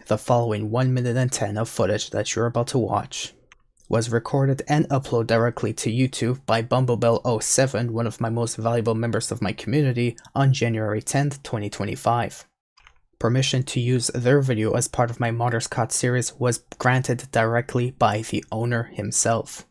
The following 1 minute and 10 of footage that you're about to watch was recorded and uploaded directly to YouTube by Bumblebell07, one of my most valuable members of my community, on January 10th, 2025. Permission to use their video as part of my Modders Caught series was granted directly by the owner himself.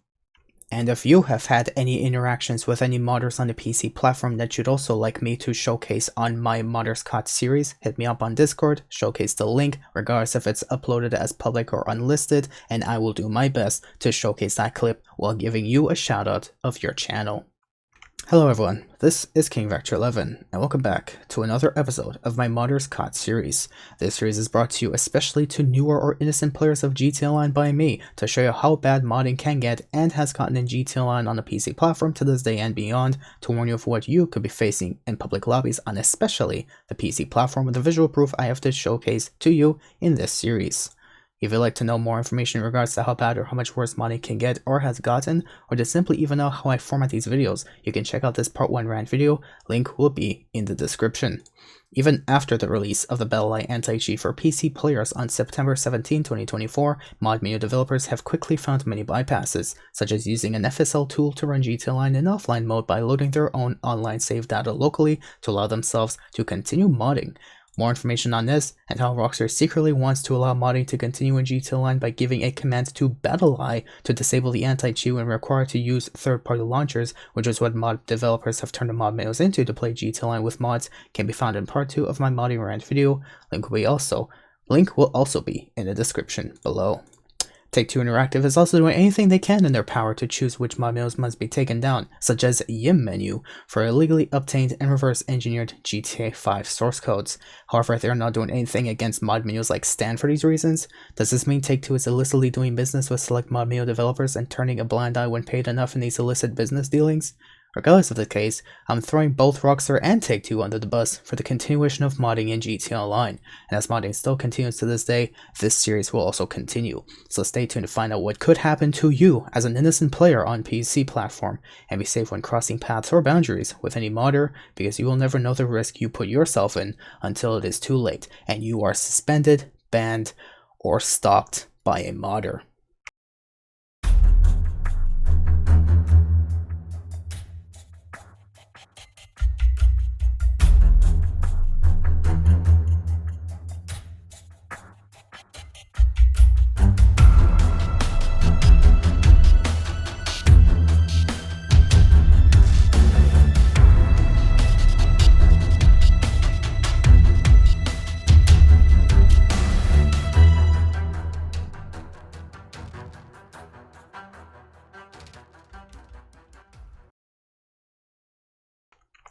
And if you have had any interactions with any modders on the PC platform that you'd also like me to showcase on my Modders Caught series, hit me up on Discord, showcase the link, regardless if it's uploaded as public or unlisted, and I will do my best to showcase that clip while giving you a shout out of your channel. Hello everyone, this is King Vector 11, and welcome back to another episode of my Modders Caught series. This series is brought to you especially to newer or innocent players of GTA Online by me, to show you how bad modding can get and has gotten in GTA Online on the PC platform to this day and beyond, to warn you of what you could be facing in public lobbies on especially the PC platform with the visual proof I have to showcase to you in this series. If you'd like to know more information in regards to how bad or how much worse modding can get or has gotten, or to simply even know how I format these videos, you can check out this part 1 rant video, link will be in the description. Even after the release of the BattlEye anti-cheat for PC players on September 17, 2024, mod menu developers have quickly found many bypasses, such as using an FSL tool to run GTA Online in offline mode by loading their own online save data locally to allow themselves to continue modding. More information on this and how Rockstar secretly wants to allow modding to continue in GTA Online by giving a command to BattlEye to disable the anti-cheat when required to use third-party launchers, which is what mod developers have turned the mod menus into to play GTA Online with mods, can be found in part 2 of my modding rant video. Link will also be in the description below. Take-Two Interactive is also doing anything they can in their power to choose which mod menus must be taken down, such as YIM menu for illegally obtained and reverse-engineered GTA 5 source codes. However, they're not doing anything against mod menus like Stan for these reasons. Does this mean Take-Two is illicitly doing business with select mod menu developers and turning a blind eye when paid enough in these illicit business dealings? Regardless of the case, I'm throwing both Rockstar and Take-Two under the bus for the continuation of modding in GTA Online, and as modding still continues to this day, this series will also continue, so stay tuned to find out what could happen to you as an innocent player on PC platform, and be safe when crossing paths or boundaries with any modder, because you will never know the risk you put yourself in until it is too late, and you are suspended, banned, or stalked by a modder.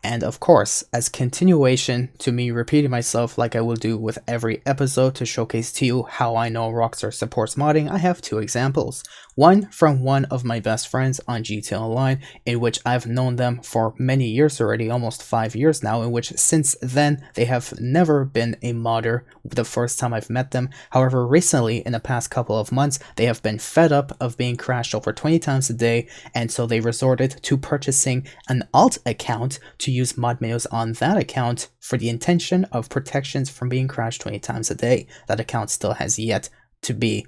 And of course, as continuation to me repeating myself like I will do with every episode to showcase to you how I know Rockstar supports modding, I have 2 examples. One from one of my best friends on GTA Online, in which I've known them for many years already, almost 5 years now, in which since then they have never been a modder the first time I've met them. However, recently, in the past couple of months, they have been fed up of being crashed over 20 times a day, and so they resorted to purchasing an alt account to use mod menus on that account for the intention of protections from being crashed 20 times a day. That account still has yet to be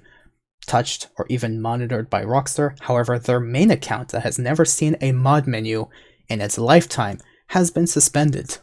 touched or even monitored by Rockstar. However, their main account that has never seen a mod menu in its lifetime has been suspended.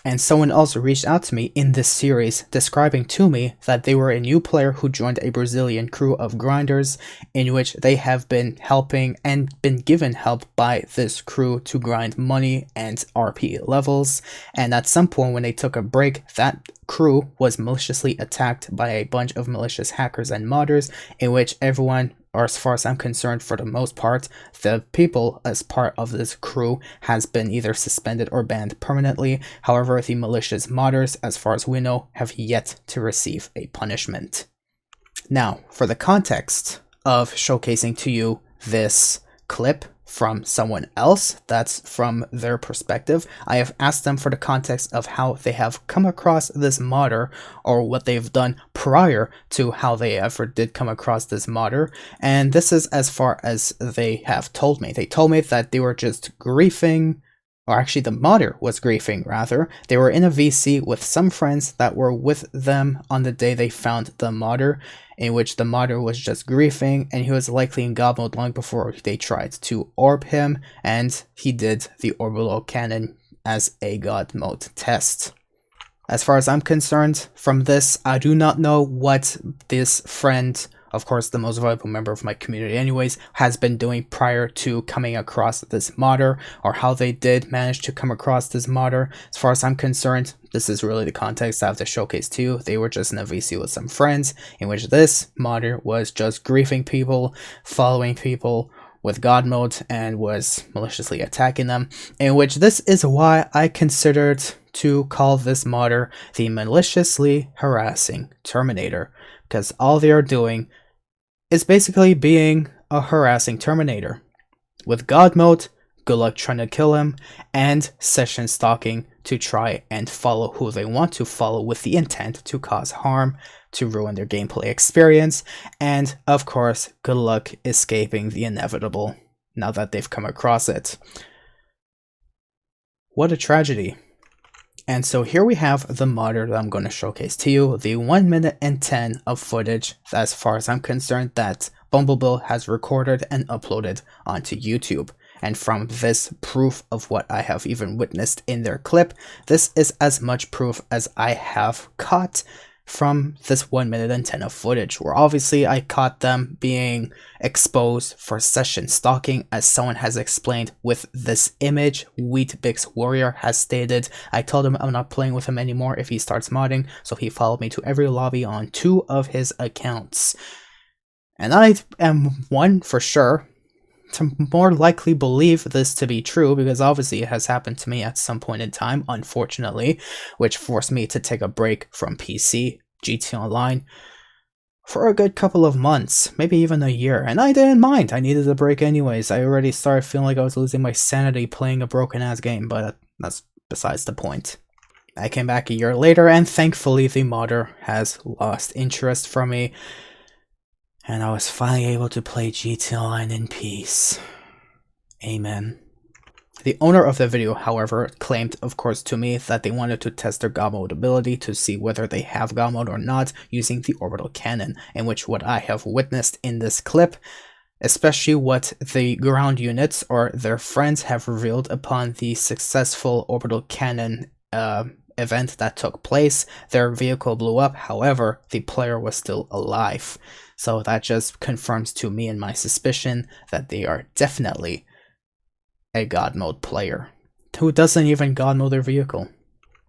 And someone else reached out to me in this series describing to me that they were a new player who joined a Brazilian crew of grinders, in which they have been helping and been given help by this crew to grind money and RP levels. And at some point when they took a break, that crew was maliciously attacked by a bunch of malicious hackers and modders, in which everyone, or as far as I'm concerned, for the most part, the people as part of this crew has been either suspended or banned permanently. However, the malicious modders, as far as we know, have yet to receive a punishment. Now, for the context of showcasing to you this clip from someone else that's from their perspective, I have asked them for the context of how they have come across this modder, or what they've done prior to how they ever did come across this modder, and this is as far as they have told me. They told me that they were just griefing or actually the modder was griefing rather. They were in a VC with some friends that were with them on the day they found the modder, in which the modder was just griefing, and he was likely in god mode long before they tried to orb him, and he did the orbital cannon as a god mode test. As far as I'm concerned, from this, I do not know what this friend, of course the most valuable member of my community anyways, has been doing prior to coming across this modder, or how they did manage to come across this modder. As far as I'm concerned, this is really the context I have to showcase to you. They were just in a VC with some friends, in which this modder was just griefing people, following people with god mode, and was maliciously attacking them, in which this is why I considered to call this modder the Maliciously Harassing Terminator, because all they are doing is basically being a harassing Terminator. With god mode, good luck trying to kill him, and session stalking to try and follow who they want to follow with the intent to cause harm, to ruin their gameplay experience, and of course, good luck escaping the inevitable now that they've come across it. What a tragedy. And so here we have the modder that I'm going to showcase to you, the 1 minute and 10 of footage, as far as I'm concerned, that Bumblebee has recorded and uploaded onto YouTube. And from this proof of what I have even witnessed in their clip, this is as much proof as I have caught from this 1 minute and 10 of footage, where obviously I caught them being exposed for session stalking, as someone has explained with this image. Wheatbix Warrior has stated, I told him I'm not playing with him anymore if he starts modding, so he followed me to every lobby on 2 of his accounts. And I am one for sure to more likely believe this to be true, because obviously it has happened to me at some point in time, unfortunately, which forced me to take a break from PC, GT Online, for a good couple of months, maybe even a year, and I didn't mind. I needed a break anyways. I already started feeling like I was losing my sanity playing a broken ass game, but that's besides the point. I came back a year later, and thankfully the modder has lost interest from me, and I was finally able to play GT Online in peace. Amen. The owner of the video, however, claimed, of course, to me that they wanted to test their god mode ability to see whether they have god mode or not using the orbital cannon, in which what I have witnessed in this clip, especially what the ground units or their friends have revealed upon the successful orbital cannon event that took place, their vehicle blew up, however, the player was still alive. So that just confirms to me and my suspicion that they are definitely a god mode player who doesn't even god mode their vehicle.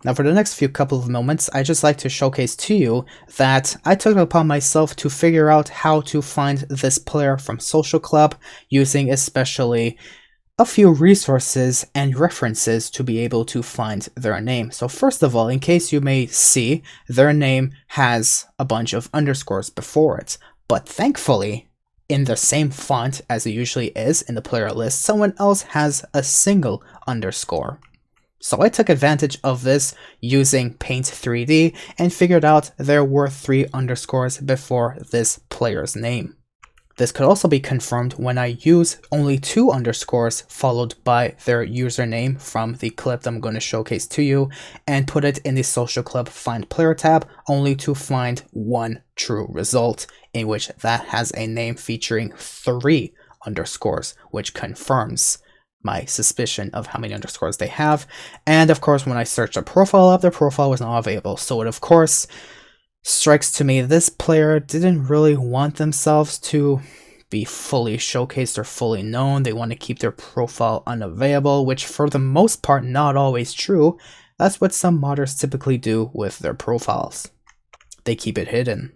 Now for the next few couple of moments, I just like to showcase to you that I took it upon myself to figure out how to find this player from Social Club, using especially a few resources and references to be able to find their name. So first of all, in case you may see, their name has a bunch of underscores before it, but thankfully, in the same font as it usually is in the player list, someone else has a single underscore. So I took advantage of this using Paint 3D and figured out there were 3 underscores before this player's name. This could also be confirmed when I use only 2 underscores followed by their username from the clip that I'm going to showcase to you, and put it in the Social Club Find Player tab, only to find 1 true result, in which that has a name featuring 3 underscores, which confirms my suspicion of how many underscores they have. And of course, when I searched a profile up, their profile was not available. So it of course strikes to me this player didn't really want themselves to be fully showcased or fully known. They want to keep their profile unavailable, which for the most part not always true. That's what some modders typically do with their profiles. They keep it hidden.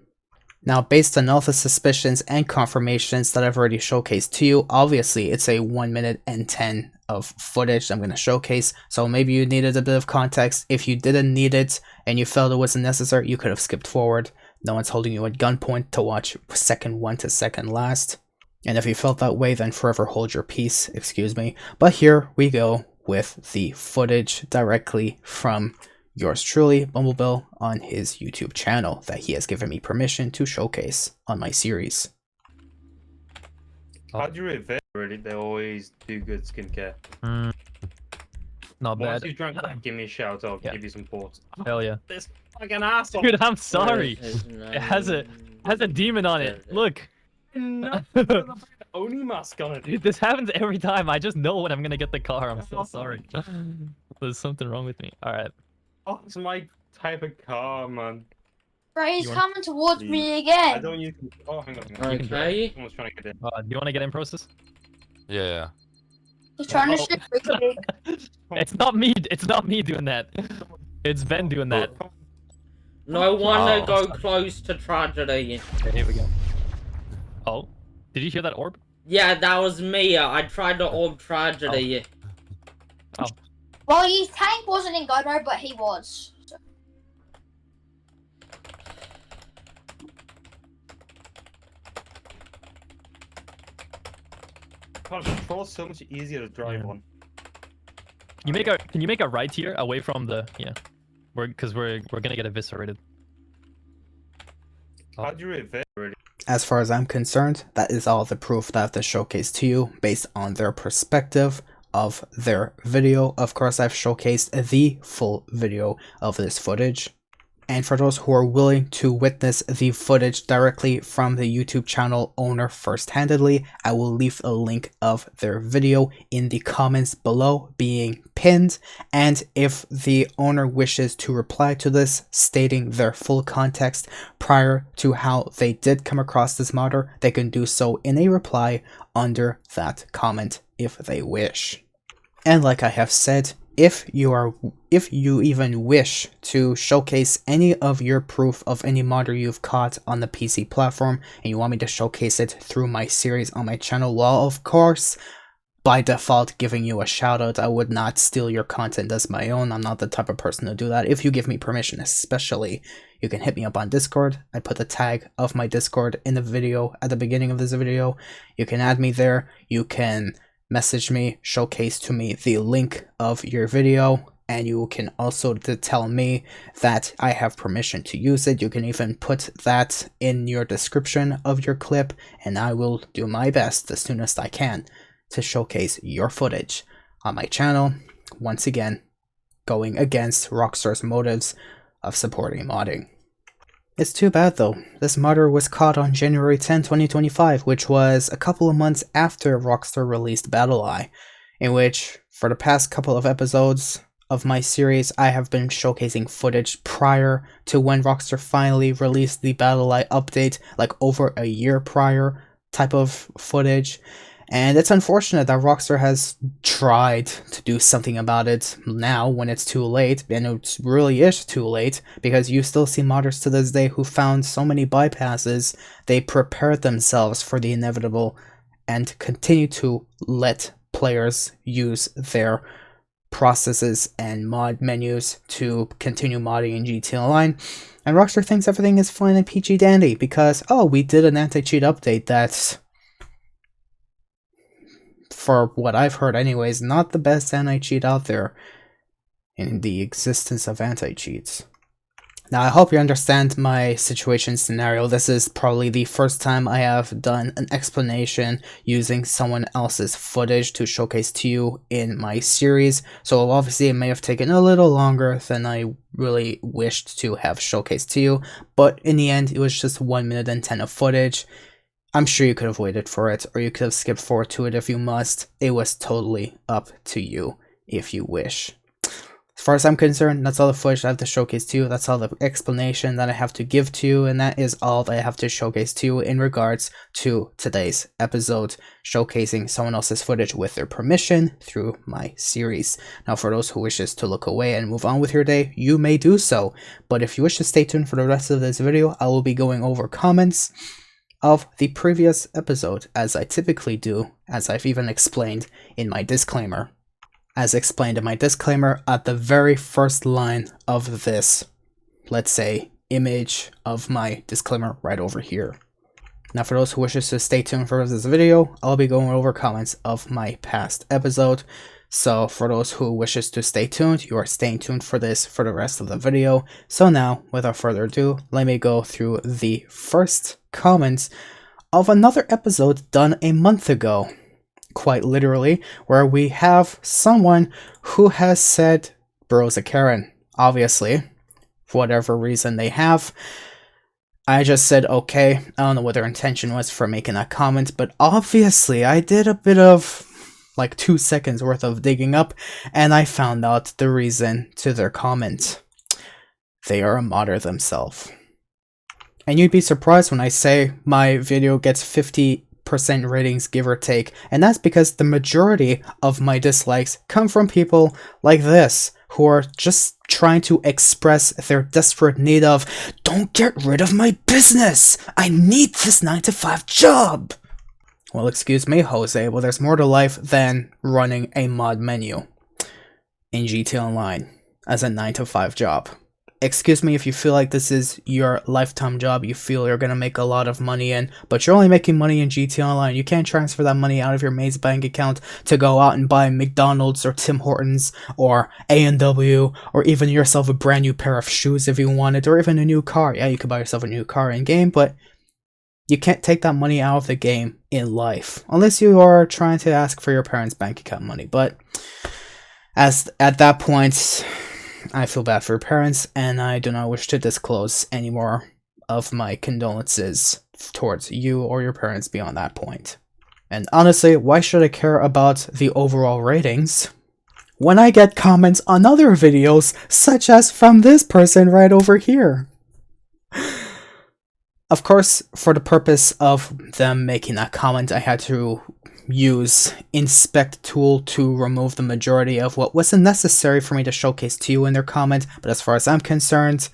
Now, based on all the suspicions and confirmations that I've already showcased to you, obviously it's a 1 minute and 10 of footage I'm going to showcase, so maybe you needed a bit of context. If you didn't need it and you felt it wasn't necessary, you could have skipped forward. No one's holding you at gunpoint to watch second 1 to second last. And if you felt that way, then forever hold your peace, excuse me. But here we go with the footage directly from yours truly, Bumblebee, on his YouTube channel that he has given me permission to showcase on my series. How do you rate vet? Really, they always do good skincare. Not Once bad. you drank that, give me a shout. I'll Yeah. give you some port. Hell yeah. This fucking asshole. Dude, I'm sorry. It has a demon on it. Look. No, the Oni mask on it. Dude, this happens every time. I just know when I'm gonna get the car. I'm so sorry. There's something wrong with me. All right. Oh, it's my type of car, man. Bro, he's You coming towards Please. me I again. don't use. Oh, hang on. Okay. Someone's trying to get in. Do you want to get in process? Yeah. He's trying to Oh. shoot me. It's not me. It's not me doing that. It's Ben doing that. No one Oh. go close to tragedy. Okay, here we go. Oh, did you hear that orb? Yeah, that was me. I tried to orb tragedy. Well, his tank wasn't in God mode, but he was. So. God, Control's so much easier to drive Yeah. on. Can you make a right here away from the because we're gonna get eviscerated. How do you reverse already? As far as I'm concerned, that is all the proof that I have to showcase to you based on their perspective of their video. Of course, I've showcased the full video of this footage. And for those who are willing to witness the footage directly from the YouTube channel owner first-handedly, I will leave a link of their video in the comments below being pinned. And if the owner wishes to reply to this, stating their full context prior to how they did come across this modder, they can do so in a reply under that comment if they wish. And like I have said, if you even wish to showcase any of your proof of any modder you've caught on the PC platform and you want me to showcase it through my series on my channel, well, of course, by default giving you a shout out, I would not steal your content as my own. I'm not the type of person to do that. If you give me permission, especially, you can hit me up on Discord. I put the tag of my Discord in the video at the beginning of this video. You can add me there. You can message me, showcase to me the link of your video, and you can also tell me that I have permission to use it. You can even put that in your description of your clip, and I will do my best as soon as I can to showcase your footage on my channel, once again going against Rockstar's motives of supporting modding. It's too bad though, this modder was caught on January 10, 2025, which was a couple of months after Rockstar released BattlEye, in which, for the past couple of episodes of my series, I have been showcasing footage prior to when Rockstar finally released the BattlEye update, like over a year prior type of footage. And it's unfortunate that Rockstar has tried to do something about it now when it's too late, and it really is too late, because you still see modders to this day who found so many bypasses, they prepared themselves for the inevitable and continue to let players use their processes and mod menus to continue modding in GTA Online. And Rockstar thinks everything is fine and peachy dandy because, oh, we did an anti-cheat update that's, for what I've heard anyways, not the best anti-cheat out there in the existence of anti-cheats. Now, I hope you understand my situation scenario. This is probably the first time I have done an explanation using someone else's footage to showcase to you in my series. So obviously it may have taken a little longer than I really wished to have showcased to you, but in the end it was just 1 minute and 10 of footage. I'm sure you could have waited for it, or you could have skipped forward to it if you must. It was totally up to you if you wish. As far as I'm concerned, that's all the footage I have to showcase to you. That's all the explanation that I have to give to you, and that is all that I have to showcase to you in regards to today's episode, showcasing someone else's footage with their permission through my series. Now, for those who wishes to look away and move on with your day, you may do so. But if you wish to stay tuned for the rest of this video, I will be going over comments of the previous episode, as I typically do, as I've even explained in my disclaimer. As explained in my disclaimer at the very first line of this, let's say, image of my disclaimer right over here. Now, for those who wishes to stay tuned for this video, I'll be going over comments of my past episode. So for those who wishes to stay tuned, you are staying tuned for this for the rest of the video. So now, without further ado, let me go through the first comments of another episode done a month ago. quite literally, where we have someone who has said bro's a Karen, obviously, for whatever reason they have. I just said, okay, I don't know what their intention was for making that comment, but obviously I did a bit of, like, 2 seconds worth of digging up, and I found out the reason to their comment. They are a modder themselves. And you'd be surprised when I say my video gets 50% ratings, give or take, and that's because the majority of my dislikes come from people like this, who are just trying to express their desperate need of, don't get rid of my business! I need this 9-to-5 job! Well, excuse me, Jose, well, there's more to life than running a mod menu in GTA Online as a 9-to-5 job. Excuse me if you feel like this is your lifetime job, you feel you're gonna make a lot of money in, but you're only making money in GTA Online. You can't transfer that money out of your mate's bank account to go out and buy McDonald's or Tim Hortons or A&W or even yourself a brand new pair of shoes if you wanted, or even a new car. Yeah, you could buy yourself a new car in game, but you can't take that money out of the game in life unless you are trying to ask for your parents' bank account money. But as at that point, I feel bad for your parents, and I do not wish to disclose any more of my condolences towards you or your parents beyond that point. And honestly, why should I care about the overall ratings when I get comments on other videos, such as from this person right over here? Of course, for the purpose of them making that comment, I had to use inspect tool to remove the majority of what wasn't necessary for me to showcase to you in their comment. But as far as I'm concerned,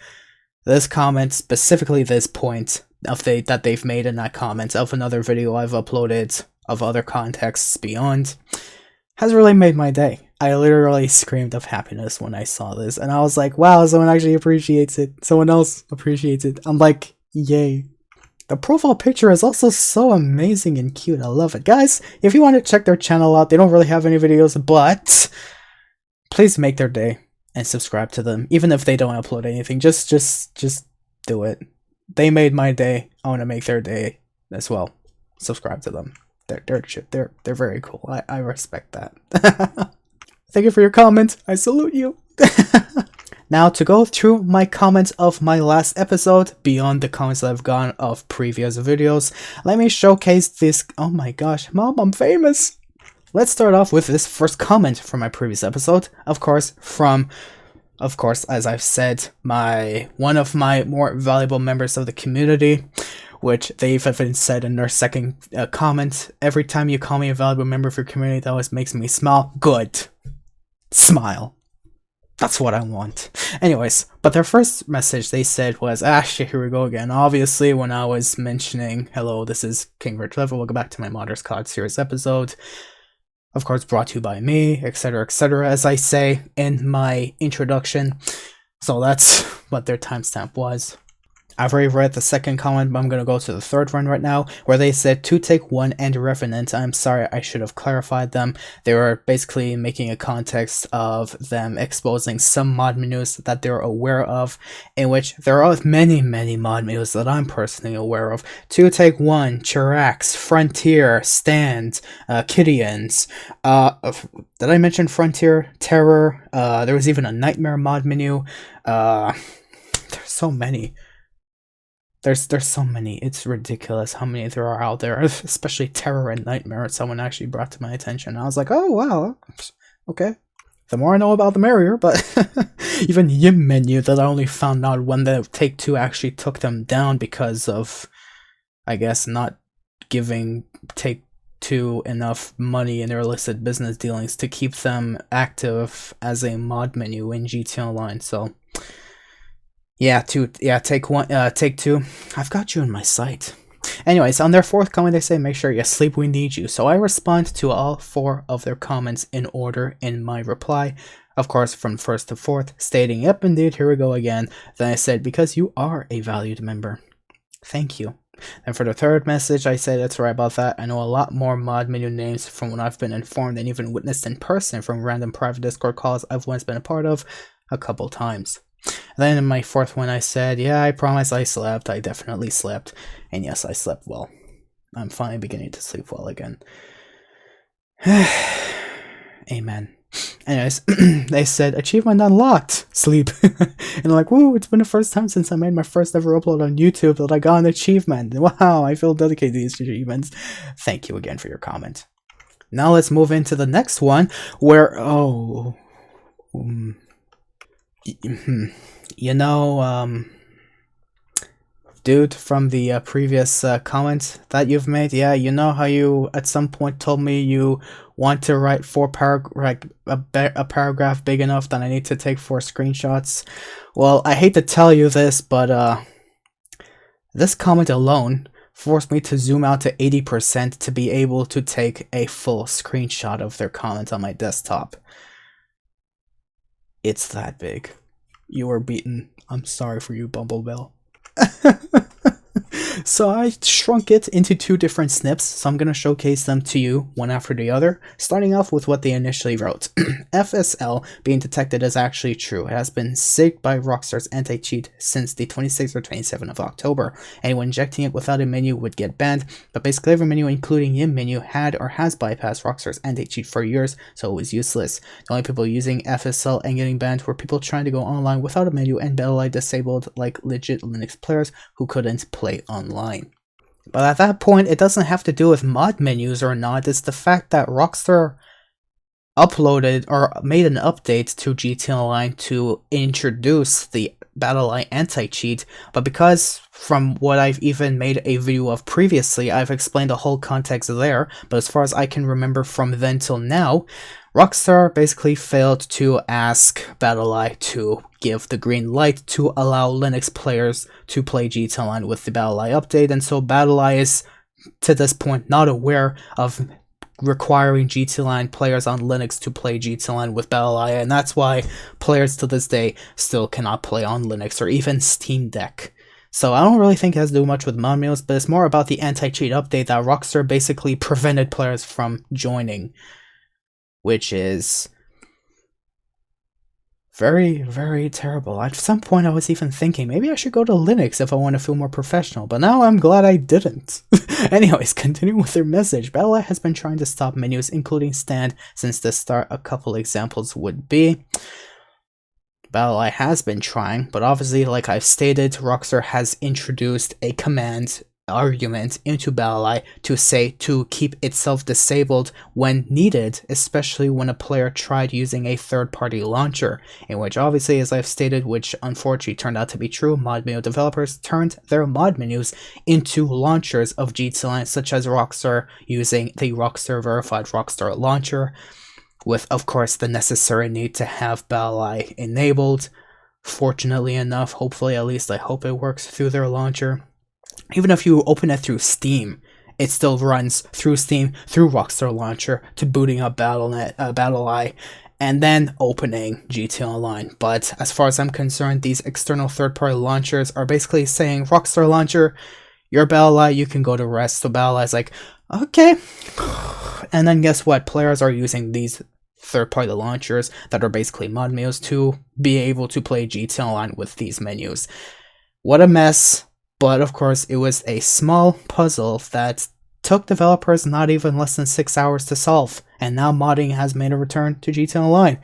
this comment, specifically this point that they've made in that comment of another video I've uploaded of other contexts beyond, has really made my day. I literally screamed of happiness when I saw this, and I was like, wow, someone actually appreciates it. Someone else appreciates it. I'm like, yay. The profile picture is also so amazing and cute. I love it. Guys, if you want to check their channel out, they don't really have any videos, but please make their day and subscribe to them. Even if they don't upload anything, just do it. They made my day. I want to make their day as well. Subscribe to them. They're very cool. I respect that. Thank you for your comment. I salute you. Now, to go through my comments of my last episode, beyond the comments that I've gotten of previous videos, let me showcase this. Oh my gosh, Mom, I'm famous! Let's start off with this first comment from my previous episode. Of course, as I've said, one of my more valuable members of the community, which they've even said in their second comment, every time you call me a valuable member of your community, that always makes me smile. Good. Smile. That's what I want. Anyways, but their first message they said was, shit, here we go again. Obviously, when I was mentioning, hello, this is King Rich Level, welcome back to my Modders COD series episode. Of course, brought to you by me, etc., as I say in my introduction. So that's what their timestamp was. I've already read the second comment, but I'm going to go to the third one right now, where they said, to take one and Revenant. I'm sorry, I should have clarified them. They were basically making a context of them exposing some mod menus that they're aware of, in which there are many mod menus that I'm personally aware of. To take one, Chirax, Frontier, Stand, Kidians. Did I mention Frontier? Terror. There was even a Nightmare mod menu. There's so many. There's so many. It's ridiculous how many there are out there, especially Terror and Nightmare. Someone actually brought to my attention. I was like, oh wow, okay. The more I know about the merrier, but even Yim menu that I only found out when the Take-Two actually took them down because of, I guess, not giving Take-Two enough money in their illicit business dealings to keep them active as a mod menu in GTA Online. So take two. I've got you in my sight. Anyways, on their fourth comment, they say, make sure you sleep, we need you. So I respond to all 4 of their comments in order in my reply. Of course, from first to fourth, stating, yep, indeed, here we go again. Then I said, because you are a valued member. Thank you. And for the third message, I said, that's right about that. I know a lot more mod menu names from what I've been informed and even witnessed in person from random private Discord calls I've once been a part of a couple times. And then in my fourth one, I said, yeah, I promise I slept. I definitely slept. And yes, I slept well. I'm finally beginning to sleep well again. Amen. Anyways, they said, achievement unlocked, sleep. And I'm like, woo, it's been the first time since I made my first ever upload on YouTube that I got an achievement. Wow, I feel dedicated to these achievements. Thank you again for your comment. Now let's move into the next one, where, you know, dude from the previous comment that you've made, yeah, you know how you at some point told me you want to write a paragraph big enough that I need to take 4 screenshots? Well, I hate to tell you this, but this comment alone forced me to zoom out to 80% to be able to take a full screenshot of their comment on my desktop. It's that big. You were beaten. I'm sorry for you, Bumblebell. So I shrunk it into 2 different snips, so I'm going to showcase them to you one after the other, starting off with what they initially wrote. FSL being detected is actually true. It has been SIG'd by Rockstar's anti-cheat since the 26th or 27th of October. Anyone injecting it without a menu would get banned, but basically every menu including in menu had or has bypassed Rockstar's anti-cheat for years, so it was useless. The only people using FSL and getting banned were people trying to go online without a menu and BattlEye disabled, like legit Linux players who couldn't play online. But at that point, it doesn't have to do with mod menus or not, it's the fact that Rockstar uploaded or made an update to GTA Online to introduce the BattlEye anti-cheat, but because from what I've even made a video of previously, I've explained the whole context there, but as far as I can remember from then till now, Rockstar basically failed to ask BattlEye to give the green light to allow Linux players to play GTA Online with the BattlEye update, and so BattlEye is, to this point, not aware of requiring GTA Online players on Linux to play GTA Online with BattlEye, and that's why players to this day still cannot play on Linux or even Steam Deck. So I don't really think it has to do much with mod menus, but it's more about the anti-cheat update that Rockstar basically prevented players from joining, which is very, very terrible. At some point I was even thinking maybe I should go to Linux if I want to feel more professional, but now I'm glad I didn't. Anyways, continuing with their message, BattlEye has been trying to stop menus including stand since the start. A couple examples would be, BattlEye has been trying, but obviously, like I've stated, Rockstar has introduced a command argument into BattlEye to say to keep itself disabled when needed, especially when a player tried using a third-party launcher, in which obviously, as I've stated, which unfortunately turned out to be true, mod menu developers turned their mod menus into launchers of GTA Online, such as Rockstar using the Rockstar verified Rockstar launcher, with of course the necessary need to have BattlEye enabled. Fortunately enough, hopefully, at least I hope it works through their launcher. Even if you open it through Steam, it still runs through Steam, through Rockstar Launcher, to booting up BattlEye, and then opening GTA Online. But as far as I'm concerned, these external third-party launchers are basically saying, Rockstar Launcher, your BattlEye, you can go to rest. So BattlEye's like, okay. And then guess what? Players are using these third-party launchers that are basically mod menus to be able to play GTA Online with these menus. What a mess. But of course, it was a small puzzle that took developers not even less than 6 hours to solve, and now modding has made a return to GTA Online.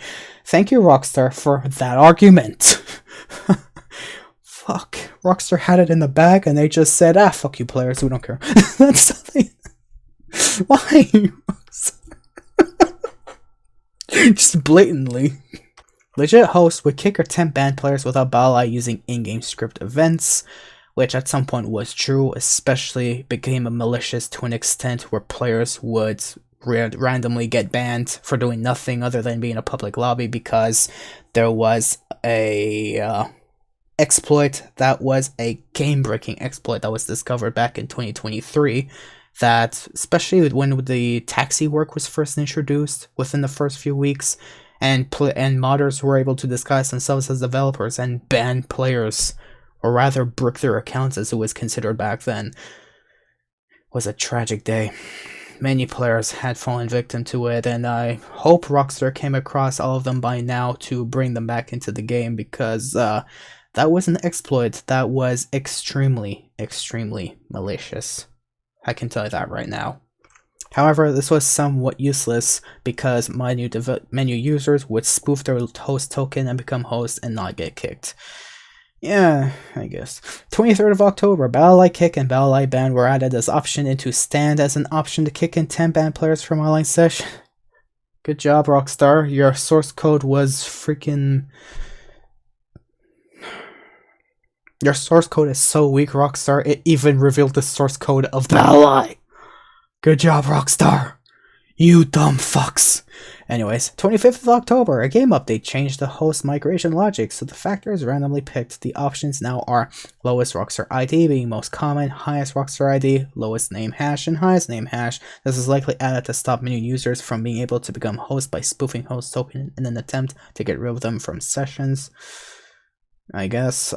Thank you, Rockstar, for that argument. Fuck. Rockstar had it in the bag, and they just said, ah, fuck you players, we don't care. That's something. Why? Just blatantly. Legit hosts would kick or tempt banned players without BattlEye using in-game script events, which at some point was true, especially became a malicious to an extent where players would randomly get banned for doing nothing other than being in a public lobby because there was a exploit that was a game-breaking exploit that was discovered back in 2023 that, especially when the taxi work was first introduced within the first few weeks, and modders were able to disguise themselves as developers and ban players, or rather brick their accounts as it was considered back then. It was a tragic day. Many players had fallen victim to it, and I hope Rockstar came across all of them by now to bring them back into the game, because that was an exploit that was extremely, extremely malicious. I can tell you that right now. However, this was somewhat useless because menu users would spoof their host token and become hosts and not get kicked. Yeah, I guess. 23rd of October, BattlEye kick and BattlEye ban were added as option into stand as an option to kick in 10 banned players from online session. Good job, Rockstar. Your source code was freaking... Your source code is so weak, Rockstar, it even revealed the source code of BattlEye. Good job, Rockstar. You dumb fucks. Anyways, 25th of October, a game update changed the host migration logic, so the factor is randomly picked. The options now are lowest Rockstar ID being most common, highest Rockstar ID, lowest name hash, and highest name hash. This is likely added to stop menu users from being able to become hosts by spoofing host token in an attempt to get rid of them from sessions. I guess.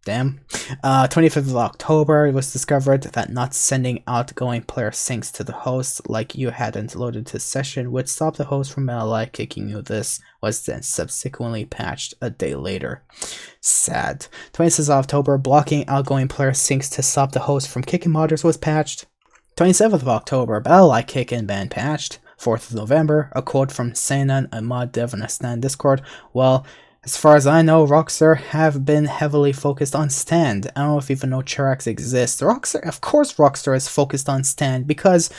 Damn. 25th of October, it was discovered that not sending outgoing player syncs to the host like you hadn't loaded to session would stop the host from BattlEye kicking you. This was then subsequently patched a day later. Sad. 26th of October, blocking outgoing player syncs to stop the host from kicking modders was patched. 27th of October, BattlEye kick and ban patched. 4th of November, a quote from Seinan, a mod dev in a stand Discord. Well, as far as I know, Rockstar have been heavily focused on stand. I don't know if even know Chirax exists. Rockstar, of course Rockstar is focused on stand because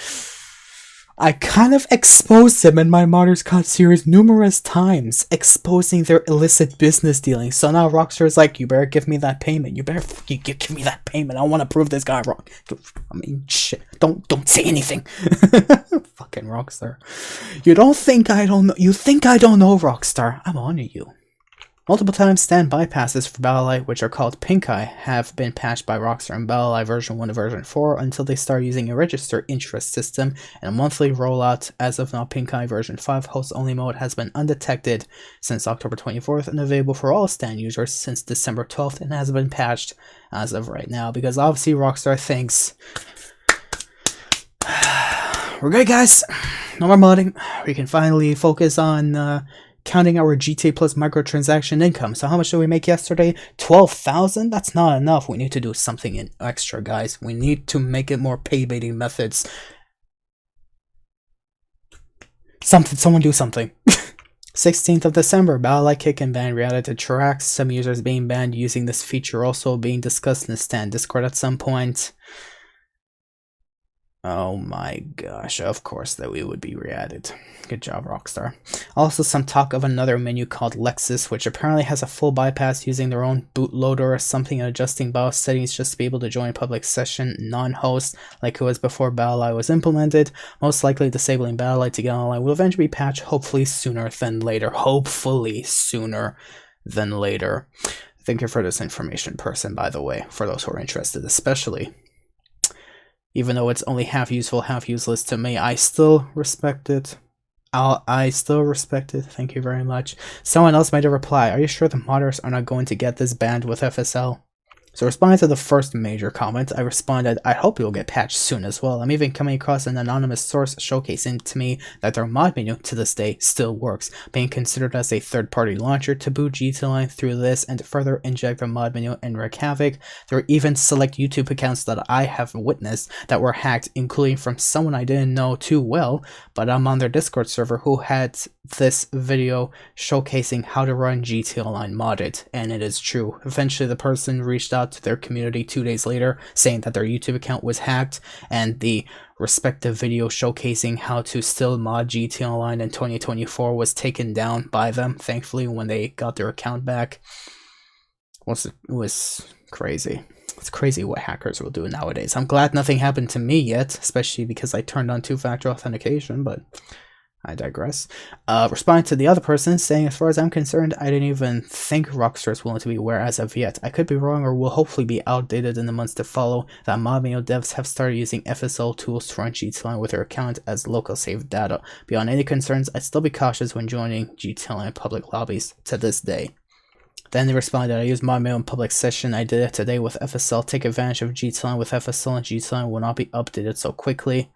I kind of exposed them in my Modders COD series numerous times, exposing their illicit business dealings. So now Rockstar is like, you better give me that payment. You better fucking give me that payment. I want to prove this guy wrong. I mean, shit. Don't say anything. Fucking Rockstar. You don't think I don't know. You think I don't know, Rockstar. I'm on to you. Multiple times stand bypasses for BattlEye, which are called pink eye, have been patched by Rockstar in BattlEye version 1 to version 4 until they start using a register interest system and a monthly rollout. As of now, pink eye version 5 host only mode has been undetected since October 24th and available for all stand users since December 12th and has been patched as of right now because obviously Rockstar thinks we're good, guys. No more modding. We can finally focus on counting our GTA Plus microtransaction income. So how much did we make yesterday? 12,000? That's not enough. We need to do something extra, guys. We need to make it more pay-baiting methods. Someone do something. 16th of December, BattlEye kick and ban readded to Chirax. Some users being banned using this feature also being discussed in the stand Discord at some point. Oh my gosh, of course that we would be re-added. Good job, Rockstar. Also some talk of another menu called Lexus, which apparently has a full bypass using their own bootloader or something and adjusting BIOS settings just to be able to join public session non-host like it was before BattlEye was implemented. Most likely disabling BattlEye to get online will eventually be patched, hopefully sooner than later. Hopefully sooner than later. Thank you for this information, person, by the way, for those who are interested, especially. Even though it's only half useful, half useless to me, I still respect it. I still respect it. Thank you very much. Someone else made a reply. Are you sure the modders are not going to get this banned with FSL? So responding to the first major comment, I responded, I hope it will get patched soon as well. I'm even coming across an anonymous source showcasing to me that their mod menu to this day still works, being considered as a third-party launcher to boot GTA Online through this and to further inject their mod menu and wreak havoc. There are even select YouTube accounts that I have witnessed that were hacked, including from someone I didn't know too well, but I'm on their Discord server who had this video showcasing how to run GTA Online modded, and it is true. Eventually the person reached out to their community 2 days later saying that their YouTube account was hacked, and the respective video showcasing how to still mod GTA Online in 2024 was taken down by them, thankfully, when they got their account back. It was crazy. It's crazy what hackers will do nowadays. I'm glad nothing happened to me yet, especially because I turned on two-factor authentication, but I digress. Responding to the other person, saying, as far as I'm concerned, I didn't even think Rockstar is willing to be aware as of yet. I could be wrong or will hopefully be outdated in the months to follow. That mod menu devs have started using FSL tools to run GTA Online with their account as local save data. Beyond any concerns, I'd still be cautious when joining GTA Online public lobbies to this day. Then they responded, I used mod menu in public session. I did it today with FSL. Take advantage of GTA Online with FSL, and GTA Online will not be updated so quickly.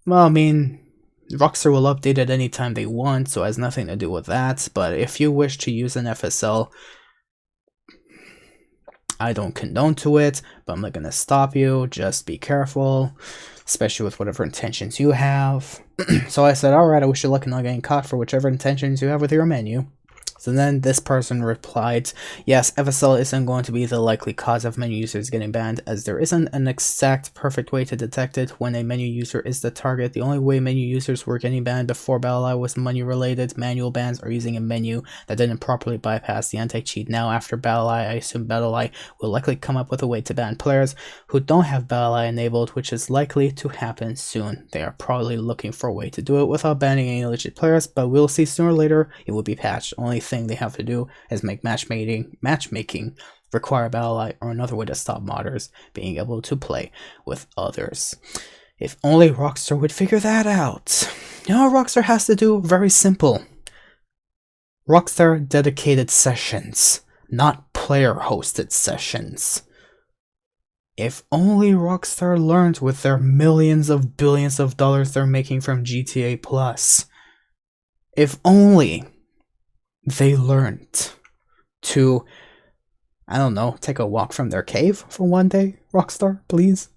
Well, I mean, Rockstar will update it anytime they want, so it has nothing to do with that. But if you wish to use an FSL, I don't condone to it, but I'm not gonna stop you. Just be careful, especially with whatever intentions you have. So I said, alright, I wish you luck in not getting caught for whichever intentions you have with your menu. So then this person replied, yes, FSL isn't going to be the likely cause of menu users getting banned, as there isn't an exact perfect way to detect it when a menu user is the target. The only way menu users were getting banned before BattlEye was menu related manual bans or using a menu that didn't properly bypass the anti-cheat. Now after BattlEye, I assume BattlEye will likely come up with a way to ban players who don't have BattlEye enabled, which is likely to happen soon. They are probably looking for a way to do it without banning any legit players, but we'll see sooner or later it will be patched. Only thing they have to do is make matchmaking require BattlEye or another way to stop modders being able to play with others. If only Rockstar would figure that out. You know what Rockstar has to do? Very simple. Rockstar dedicated sessions, not player hosted sessions. If only Rockstar learned with their millions of billions of dollars they're making from GTA Plus. If only they learned to, I don't know, take a walk from their cave for one day, Rockstar, please.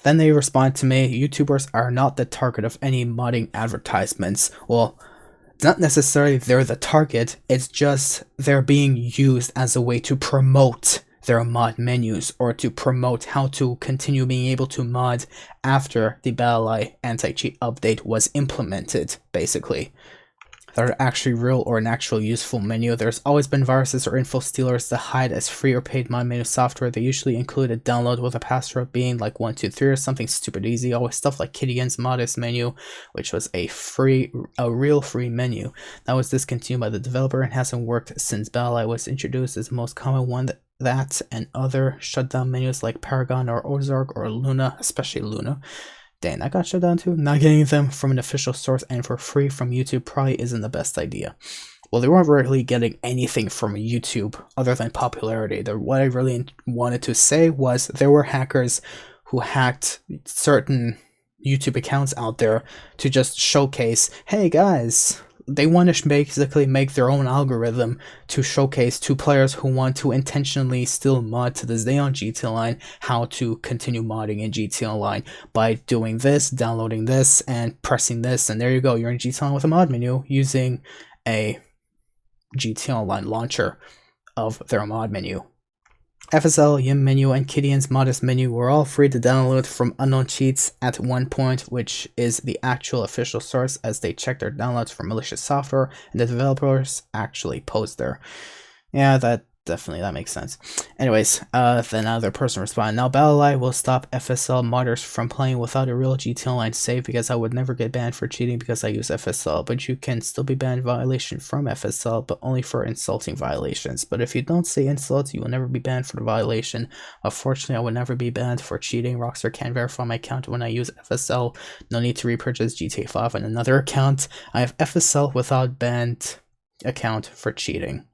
Then they respond to me, YouTubers are not the target of any modding advertisements. Well, it's not necessarily they're the target, it's just they're being used as a way to promote their mod menus or to promote how to continue being able to mod after the BattlEye anti-cheat update was implemented, basically. That are actually real or an actual useful menu. There's always been viruses or info stealers that hide as free or paid mod menu software. They usually include a download with a password being like 123 or something stupid easy. Always stuff like Kitty's modest menu, which was a real free menu that was discontinued by the developer and hasn't worked since BattlEye was introduced. Is the most common one that and other shutdown menus like Paragon or Ozark or Luna, especially Luna. Dang, that got shut down too. Not getting them from an official source and for free from YouTube probably isn't the best idea. Well, they weren't really getting anything from YouTube other than popularity. What I really wanted to say was there were hackers who hacked certain YouTube accounts out there to just showcase, hey guys, they want to basically make their own algorithm to showcase to players who want to intentionally still mod to this day on GTA Online how to continue modding in GTA Online by doing this, downloading this, and pressing this, and there you go, you're in GTA Online with a mod menu using a GTA Online launcher of their mod menu. FSL, Yim menu, and Kitty's modest menu were all free to download from Unknown Cheats at one point, which is the actual official source, as they check their downloads for malicious software and the developers actually post there. Yeah, that makes sense. Anyways, then another person responded, now BattlEye will stop FSL modders from playing without a real GTA Online save because I would never get banned for cheating because I use FSL, but you can still be banned violation from FSL, but only for insulting violations. But if you don't say insults, you will never be banned for the violation. Unfortunately, I would never be banned for cheating. Rockstar can't verify my account when I use FSL. No need to repurchase GTA 5 on another account. I have FSL without banned account for cheating.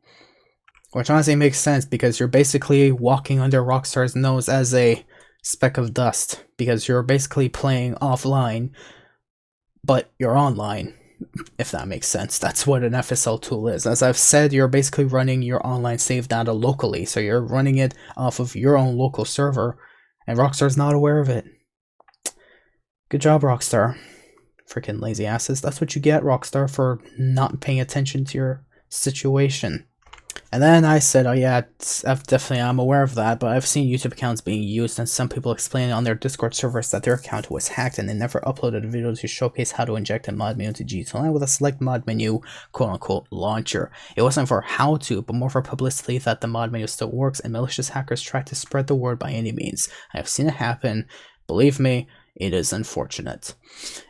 Which honestly makes sense because you're basically walking under Rockstar's nose as a speck of dust because you're basically playing offline, but you're online, if that makes sense. That's what an FSL tool is. As I've said, you're basically running your online save data locally, so you're running it off of your own local server, and Rockstar's not aware of it. Good job, Rockstar. Freaking lazy asses. That's what you get, Rockstar, for not paying attention to your situation. And then I said, oh yeah, I'm aware of that, but I've seen YouTube accounts being used and some people explaining on their Discord servers that their account was hacked and they never uploaded a video to showcase how to inject a mod menu into GTA Online with a select mod menu quote-unquote launcher. It wasn't for how to, but more for publicity that the mod menu still works and malicious hackers try to spread the word by any means. I have seen it happen. Believe me, it is unfortunate.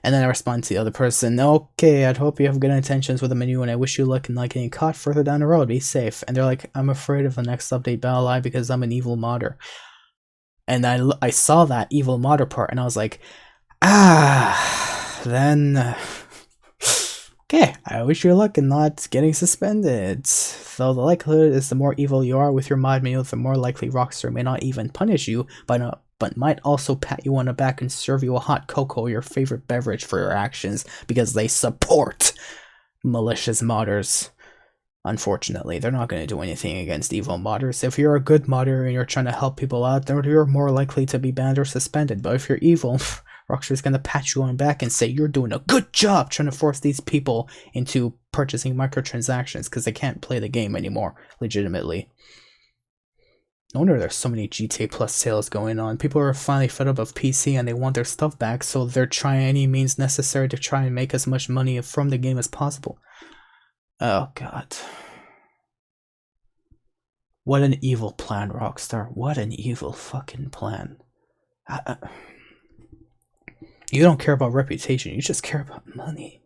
And then I respond to the other person, okay, I'd hope you have good intentions with the menu and I wish you luck in not getting caught further down the road. Be safe. And they're like, I'm afraid of the next update BattlEye because I'm an evil modder. And I saw that evil modder part and I was like, then okay, I wish you luck in not getting suspended. Though the likelihood is the more evil you are with your mod menu, the more likely Rockstar may not even punish you but might also pat you on the back and serve you a hot cocoa, your favorite beverage, for your actions because they support malicious modders. Unfortunately, they're not going to do anything against evil modders. If you're a good modder and you're trying to help people out, then you're more likely to be banned or suspended. But if you're evil, Rockstar's going to pat you on the back and say you're doing a good job trying to force these people into purchasing microtransactions because they can't play the game anymore, legitimately. No wonder there's so many GTA Plus sales going on. People are finally fed up of PC and they want their stuff back, so they're trying any means necessary to try and make as much money from the game as possible. Oh god. What an evil plan, Rockstar. What an evil fucking plan. You don't care about reputation, you just care about money.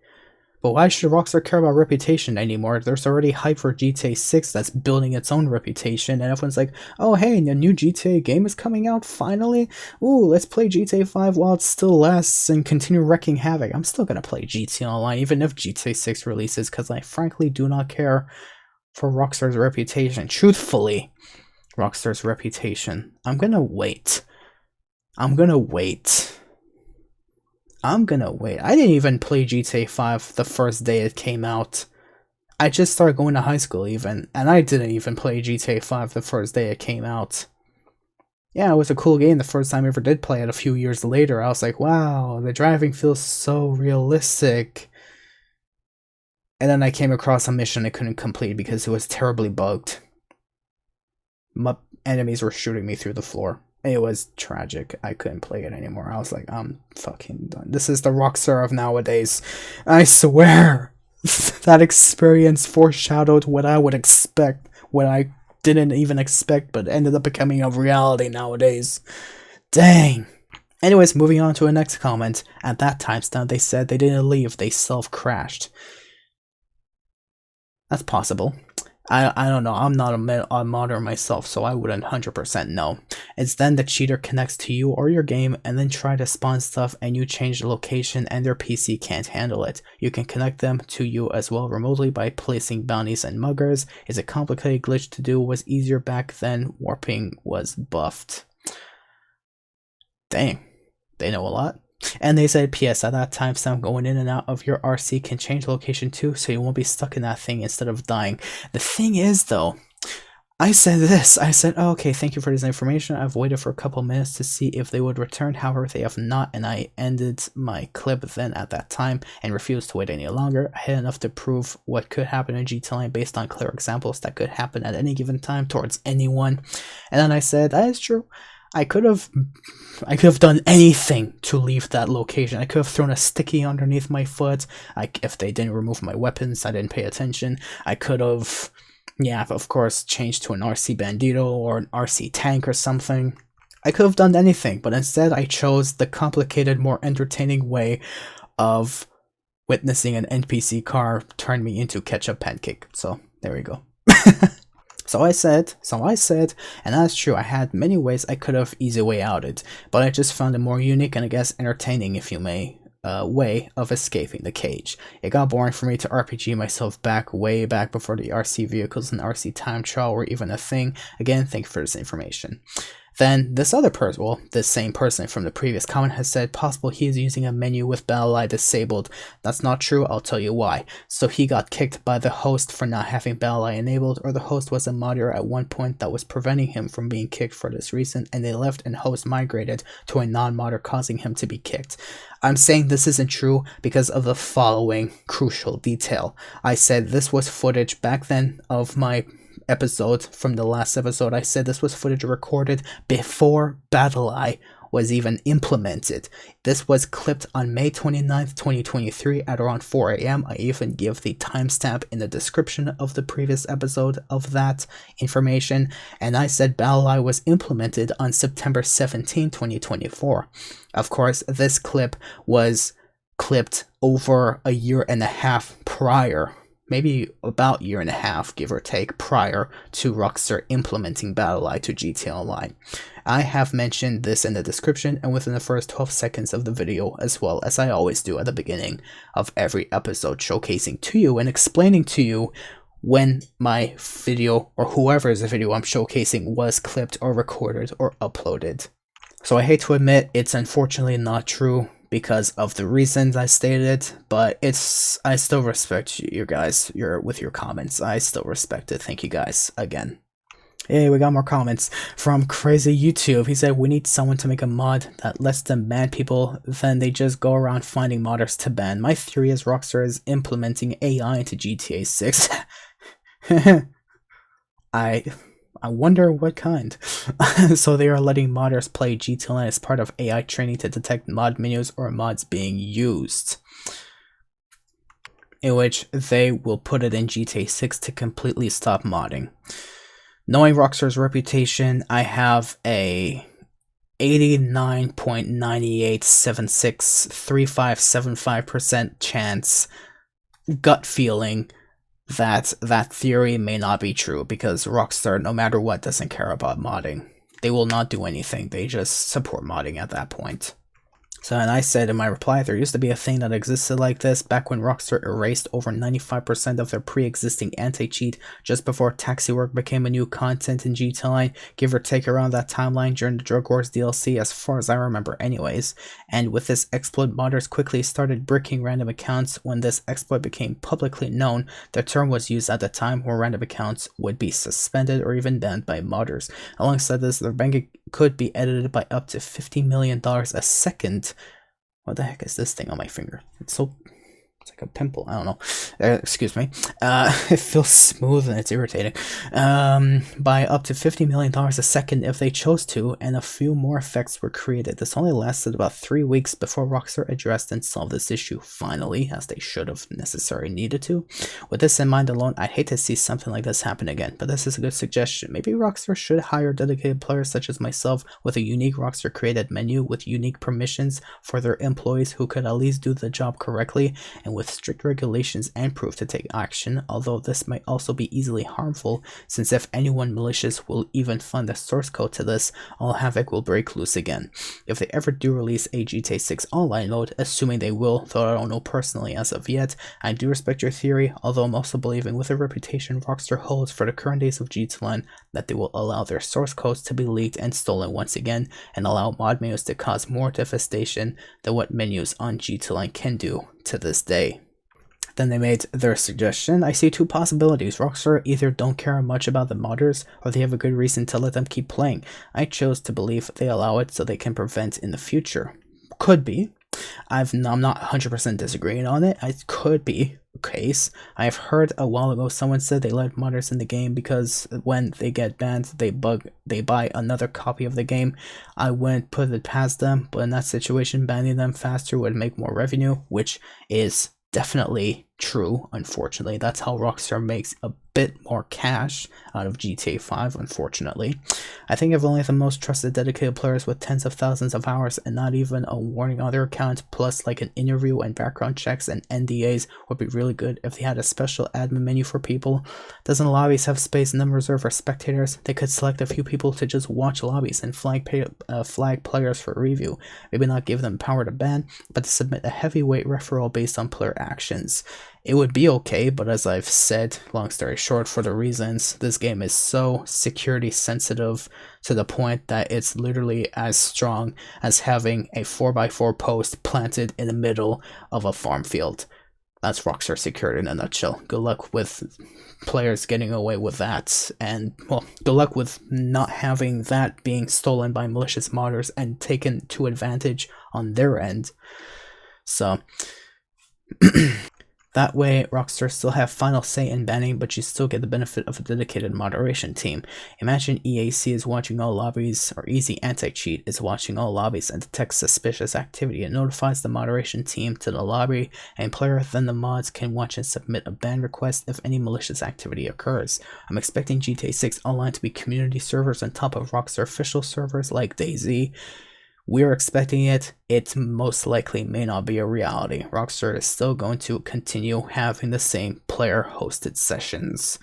But why should Rockstar care about reputation anymore? There's already hype for GTA 6 that's building its own reputation, and everyone's like, oh hey, the new GTA game is coming out finally? Ooh, let's play GTA 5 while it still lasts and continue wrecking havoc. I'm still gonna play GTA Online even if GTA 6 releases, because I frankly do not care for Rockstar's reputation. Truthfully, Rockstar's reputation. I'm gonna wait. I didn't even play GTA 5 the first day it came out. I just started going to high school even, and I didn't even play GTA 5 the first day it came out. Yeah, it was a cool game the first time I ever did play it. A few years later, I was like, wow, the driving feels so realistic. And then I came across a mission I couldn't complete because it was terribly bugged. My enemies were shooting me through the floor. It was tragic. I couldn't play it anymore. I was like, I'm fucking done. This is the Rockstar of nowadays. I swear. That experience foreshadowed what I would expect. What I didn't even expect, but ended up becoming a reality nowadays. Dang. Anyways, moving on to the next comment. At that timestamp, they said they didn't leave. They self-crashed. That's possible. I don't know, I'm not a modder myself, so I wouldn't 100% know. It's then the cheater connects to you or your game and then try to spawn stuff and you change the location and their PC can't handle it. You can connect them to you as well remotely by placing bounties and muggers. It's a complicated glitch to do, was easier back then, warping was buffed. Dang, they know a lot. And they said, P.S. at that time, some going in and out of your RC can change location too, so you won't be stuck in that thing instead of dying. The thing is, though, I said this. I said, oh, okay, thank you for this information. I've waited for a couple minutes to see if they would return. However, they have not, and I ended my clip then at that time and refused to wait any longer. I had enough to prove what could happen in GTA Online based on clear examples that could happen at any given time towards anyone. And then I said, that is true. I could have done anything to leave that location. I could have thrown a sticky underneath my foot. If they didn't remove my weapons, I didn't pay attention. I could have, yeah, of course, changed to an RC Bandito or an RC tank or something. I could have done anything, but instead I chose the complicated, more entertaining way of witnessing an NPC car turn me into ketchup pancake. So there we go. So I said, and that's true, I had many ways I could have easy way outed, but I just found a more unique and I guess entertaining, if you may, way of escaping the cage. It got boring for me to RPG myself way back before the RC vehicles and RC time trial were even a thing. Again, thank you for this information. Then this other person, well, this same person from the previous comment has said possible he is using a menu with BattlEye disabled. That's not true, I'll tell you why. So he got kicked by the host for not having BattlEye enabled, or the host was a modder at one point that was preventing him from being kicked for this reason, and they left and host migrated to a non-modder causing him to be kicked. I'm saying this isn't true because of the following crucial detail. I said this was footage back then of my episode from the last episode. I said this was footage recorded before BattlEye was even implemented. This was clipped on May 29th, 2023 at around 4 a.m. I even give the timestamp in the description of the previous episode of that information, and I said BattlEye was implemented on September 17, 2024. Of course, this clip was clipped over a year and a half prior, maybe about a year and a half, give or take, prior to Rockstar implementing BattlEye to GTA Online. I have mentioned this in the description and within the first 12 seconds of the video, as well as I always do at the beginning of every episode, showcasing to you and explaining to you when my video, or whoever's video I'm showcasing, was clipped or recorded or uploaded. So I hate to admit, it's unfortunately not true, because of the reasons I stated, but I still respect you guys with your comments. I still respect it. Thank you guys again. Hey, we got more comments from Crazy YouTube. He said, we need someone to make a mod that lets them ban people, then they just go around finding modders to ban. My theory is Rockstar is implementing AI into GTA 6. I wonder what kind. So they are letting modders play GTA as part of AI training to detect mod menus or mods being used, in which they will put it in GTA 6 to completely stop modding. Knowing Rockstar's reputation, I have a 89.98763575% chance, gut feeling, that theory may not be true, because Rockstar, no matter what, doesn't care about modding. They will not do anything. They just support modding at that point. So, and I said in my reply, there used to be a thing that existed like this back when Rockstar erased over 95% of their pre-existing anti-cheat just before Taxi Work became a new content in GTA, give or take around that timeline during the Drug Wars DLC, as far as I remember anyways. And with this exploit, modders quickly started bricking random accounts. When this exploit became publicly known, the term was used at the time where random accounts would be suspended or even banned by modders. Alongside this, their bank could be edited by up to $50 million a second. What the heck is this thing on my finger? It's like a pimple. I don't know. Excuse me. It feels smooth and it's irritating. By up to $50 million a second if they chose to, and a few more effects were created. This only lasted about 3 weeks before Rockstar addressed and solved this issue finally, as they should have necessarily needed to. With this in mind alone, I'd hate to see something like this happen again, but this is a good suggestion. Maybe Rockstar should hire dedicated players such as myself with a unique Rockstar created menu with unique permissions for their employees who could at least do the job correctly and with strict regulations and proof to take action, although this might also be easily harmful, since if anyone malicious will even fund the source code to this, all havoc will break loose again. If they ever do release a GTA 6 online mode, assuming they will, though I don't know personally as of yet, I do respect your theory, although I'm also believing with the reputation Rockstar holds for the current days of GTA that they will allow their source codes to be leaked and stolen once again, and allow mod menus to cause more devastation than what menus on GTA can do to this day. Then they made their suggestion. I see two possibilities. Rockstar either don't care much about the modders, or they have a good reason to let them keep playing. I chose to believe they allow it so they can prevent in the future. Could be. I'm not 100% disagreeing on it. It could be a case. I've heard a while ago someone said they let modders in the game because when they get banned, they buy another copy of the game. I wouldn't put it past them, but in that situation, banning them faster would make more revenue, which is definitely true. Unfortunately, that's how Rockstar makes a bit more cash out of GTA 5, unfortunately. I think if only the most trusted dedicated players with tens of thousands of hours and not even a warning on their account, plus like an interview and background checks and NDAs, would be really good if they had a special admin menu for people. Doesn't lobbies have space and then reserved for spectators? They could select a few people to just watch lobbies and flag players for review. Maybe not give them power to ban, but to submit a heavyweight referral based on player actions. It would be okay, but as I've said, long story short, for the reasons, this game is so security sensitive to the point that it's literally as strong as having a 4x4 post planted in the middle of a farm field. That's Rockstar security in a nutshell. Good luck with players getting away with that, and well, good luck with not having that being stolen by malicious modders and taken to advantage on their end. So that way, Rockstar still have final say in banning, but you still get the benefit of a dedicated moderation team. Imagine EAC is watching all lobbies, or Easy Anti-Cheat is watching all lobbies and detects suspicious activity. It notifies the moderation team to the lobby, and player then the mods can watch and submit a ban request if any malicious activity occurs. I'm expecting GTA 6 Online to be community servers on top of Rockstar official servers like DayZ. We're expecting it. It most likely may not be a reality. Rockstar is still going to continue having the same player-hosted sessions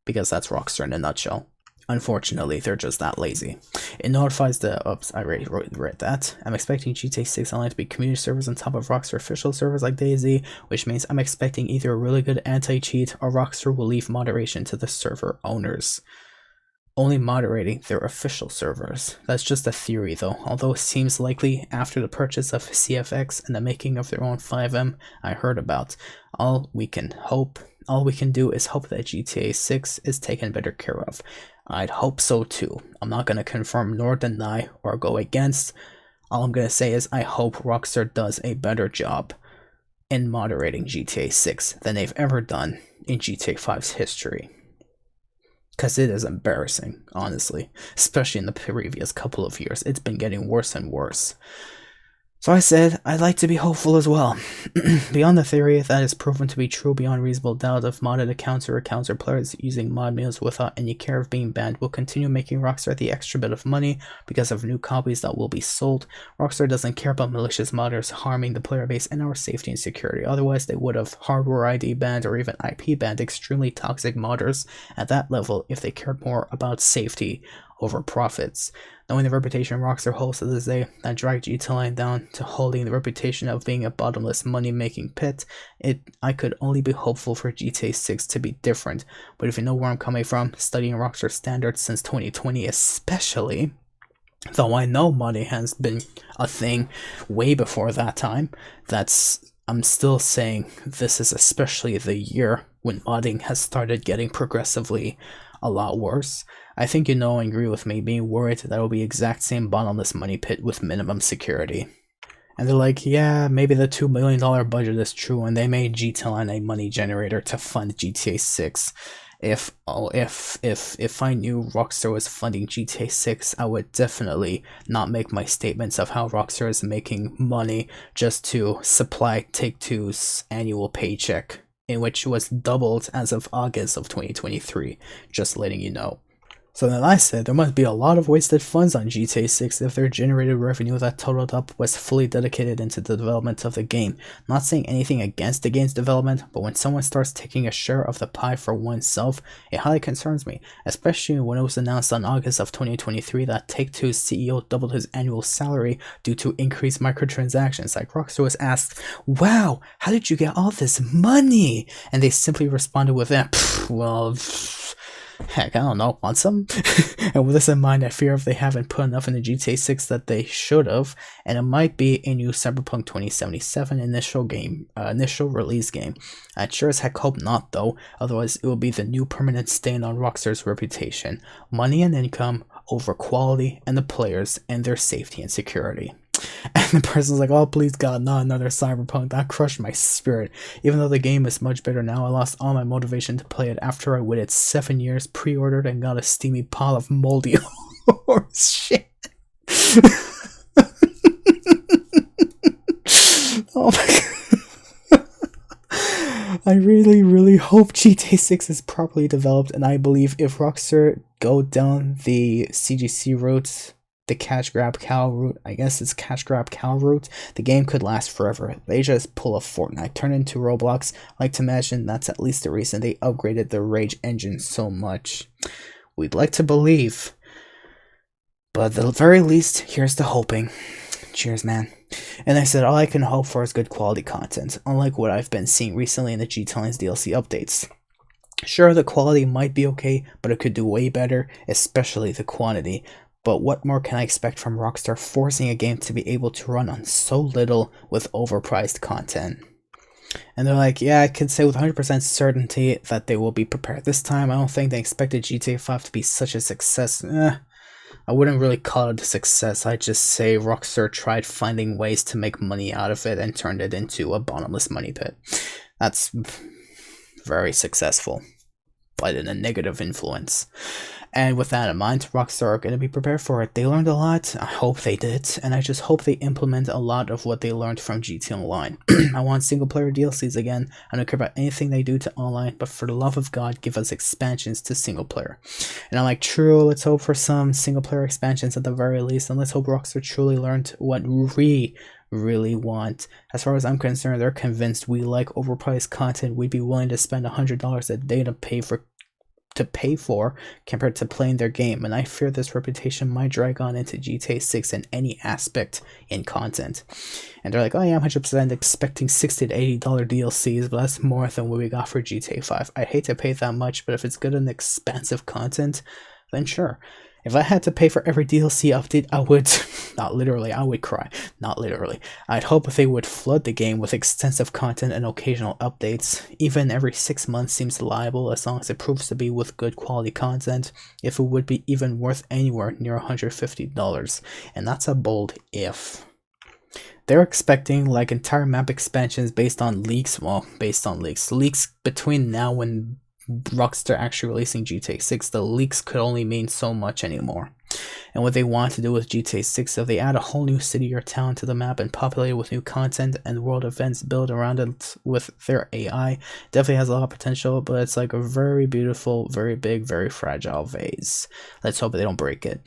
because that's Rockstar in a nutshell. Unfortunately, they're just that lazy. It notifies the... Oops, I already read that. I'm expecting GTA 6 Online to be community servers on top of Rockstar official servers like DayZ, which means I'm expecting either a really good anti-cheat or Rockstar will leave moderation to the server owners. only moderating their official servers. That's just a theory though, although it seems likely after the purchase of CFX and the making of their own 5M I heard about. All we can do is hope that GTA 6 is taken better care of. I'd hope so too. I'm not gonna confirm nor deny or go against. All I'm gonna say is I hope Rockstar does a better job in moderating GTA 6 than they've ever done in GTA 5's history. Because it is embarrassing, honestly. Especially in the previous couple of years. It's been getting worse and worse. So I said, I'd like to be hopeful as well. Beyond the theory that is proven to be true beyond reasonable doubt of modded accounts or players using mod meals without any care of being banned will continue making Rockstar the extra bit of money because of new copies that will be sold. Rockstar doesn't care about malicious modders harming the player base and our safety and security. Otherwise, they would have hardware ID banned or even IP banned extremely toxic modders at that level if they cared more about safety over profits. Knowing the reputation Rockstar holds to this day that dragged GTA down to holding the reputation of being a bottomless money-making pit, I could only be hopeful for GTA 6 to be different. But if you know where I'm coming from, studying Rockstar standards since 2020 especially, though I know modding has been a thing way before that time, I'm still saying this is especially the year when modding has started getting progressively a lot worse. I think you know and agree with me being worried that it will be exact same bottomless money pit with minimum security. And they're like, yeah, maybe the $2 million budget is true and they made GTA a money generator to fund GTA 6. If I knew Rockstar was funding GTA 6, I would definitely not make my statements of how Rockstar is making money just to supply Take-Two's annual paycheck, in which was doubled as of August of 2023, just letting you know. So then I said there must be a lot of wasted funds on GTA 6 if their generated revenue that totaled up was fully dedicated into the development of the game. Not saying anything against the game's development, but when someone starts taking a share of the pie for oneself, it highly concerns me, especially when it was announced on August of 2023 that Take-Two's CEO doubled his annual salary due to increased microtransactions. Like Rockstar was asked, wow, how did you get all this money? And they simply responded with that, well, heck, I don't know, want some? And with this in mind, I fear if they haven't put enough into GTA 6 that they should have, and it might be a new Cyberpunk 2077 initial release game. I'd sure as heck hope not though, otherwise it will be the new permanent stain on Rockstar's reputation. Money and income over quality and the players and their safety and security. And the person's like, oh please God, not another Cyberpunk. That crushed my spirit. Even though the game is much better now, I lost all my motivation to play it after I waited 7 years, pre-ordered, and got a steamy pile of moldy horse shit. Oh my God. I really hope GTA 6 is properly developed, and I believe if Rockstar go down the CGC route, the cash grab cow route, I guess it's cash grab cow route, the game could last forever. They just pull a Fortnite, turn into Roblox. I like to imagine that's at least the reason they upgraded the Rage engine so much. We'd like to believe, but at the very least, here's to hoping. Cheers, man. And I said all I can hope for is good quality content, unlike what I've been seeing recently in the GTA's DLC updates. Sure, the quality might be okay, but it could do way better, especially the quantity. But what more can I expect from Rockstar forcing a game to be able to run on so little with overpriced content? And they're like, yeah, I can say with 100% certainty that they will be prepared this time. I don't think they expected GTA 5 to be such a success. I wouldn't really call it a success. I'd just say Rockstar tried finding ways to make money out of it and turned it into a bottomless money pit. That's very successful, but in a negative influence. And with that in mind, Rockstar are going to be prepared for it. They learned a lot. I hope they did. And I just hope they implement a lot of what they learned from GTA Online. I want single player DLCs again. I don't care about anything they do to online, but for the love of God, give us expansions to single player. And I'm like, true, let's hope for some single player expansions at the very least. And let's hope Rockstar truly learned what we really want. As far as I'm concerned, they're convinced we like overpriced content. We'd be willing to spend $100 a day to pay for compared to playing their game, and I fear this reputation might drag on into GTA 6 in any aspect in content. And they're like, oh yeah, I'm 100% expecting $60 to $80 DLCs, but that's more than what we got for GTA 5. I hate to pay that much, but if it's good and expansive content, then sure. If I had to pay for every DLC update, I would, not literally, I would cry. Not literally. I'd hope they would flood the game with extensive content and occasional updates. Even every 6 months seems liable as long as it proves to be with good quality content, if it would be even worth anywhere near $150. And that's a bold if. They're expecting like entire map expansions based on leaks, well, based on leaks between now and Rockstar actually releasing GTA 6. The leaks could only mean so much anymore. And what they want to do with GTA 6, if they add a whole new city or town to the map and populate it with new content and world events built around it with their AI, definitely has a lot of potential, but it's like a very beautiful, very big, very fragile vase. Let's hope they don't break it.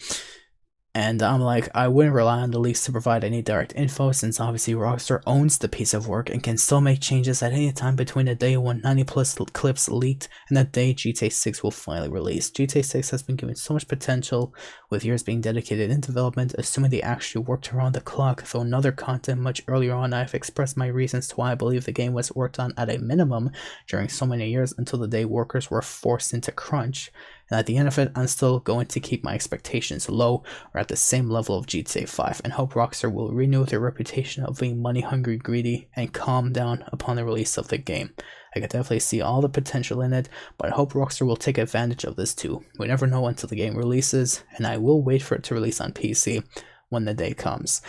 And I'm like, I wouldn't rely on the leaks to provide any direct info, since obviously Rockstar owns the piece of work and can still make changes at any time between the day when 90 plus clips leaked and the day GTA 6 will finally release. GTA 6 has been given so much potential, with years being dedicated in development, assuming they actually worked around the clock. Though in other content much earlier on, I've expressed my reasons to why I believe the game was worked on at a minimum during so many years until the day workers were forced into crunch. And at the end of it, I'm still going to keep my expectations low or at the same level of GTA 5 and hope Rockstar will renew their reputation of being money hungry, greedy, and calm down upon the release of the game. I could definitely see all the potential in it, but I hope Rockstar will take advantage of this too. We never know until the game releases, and I will wait for it to release on PC when the day comes.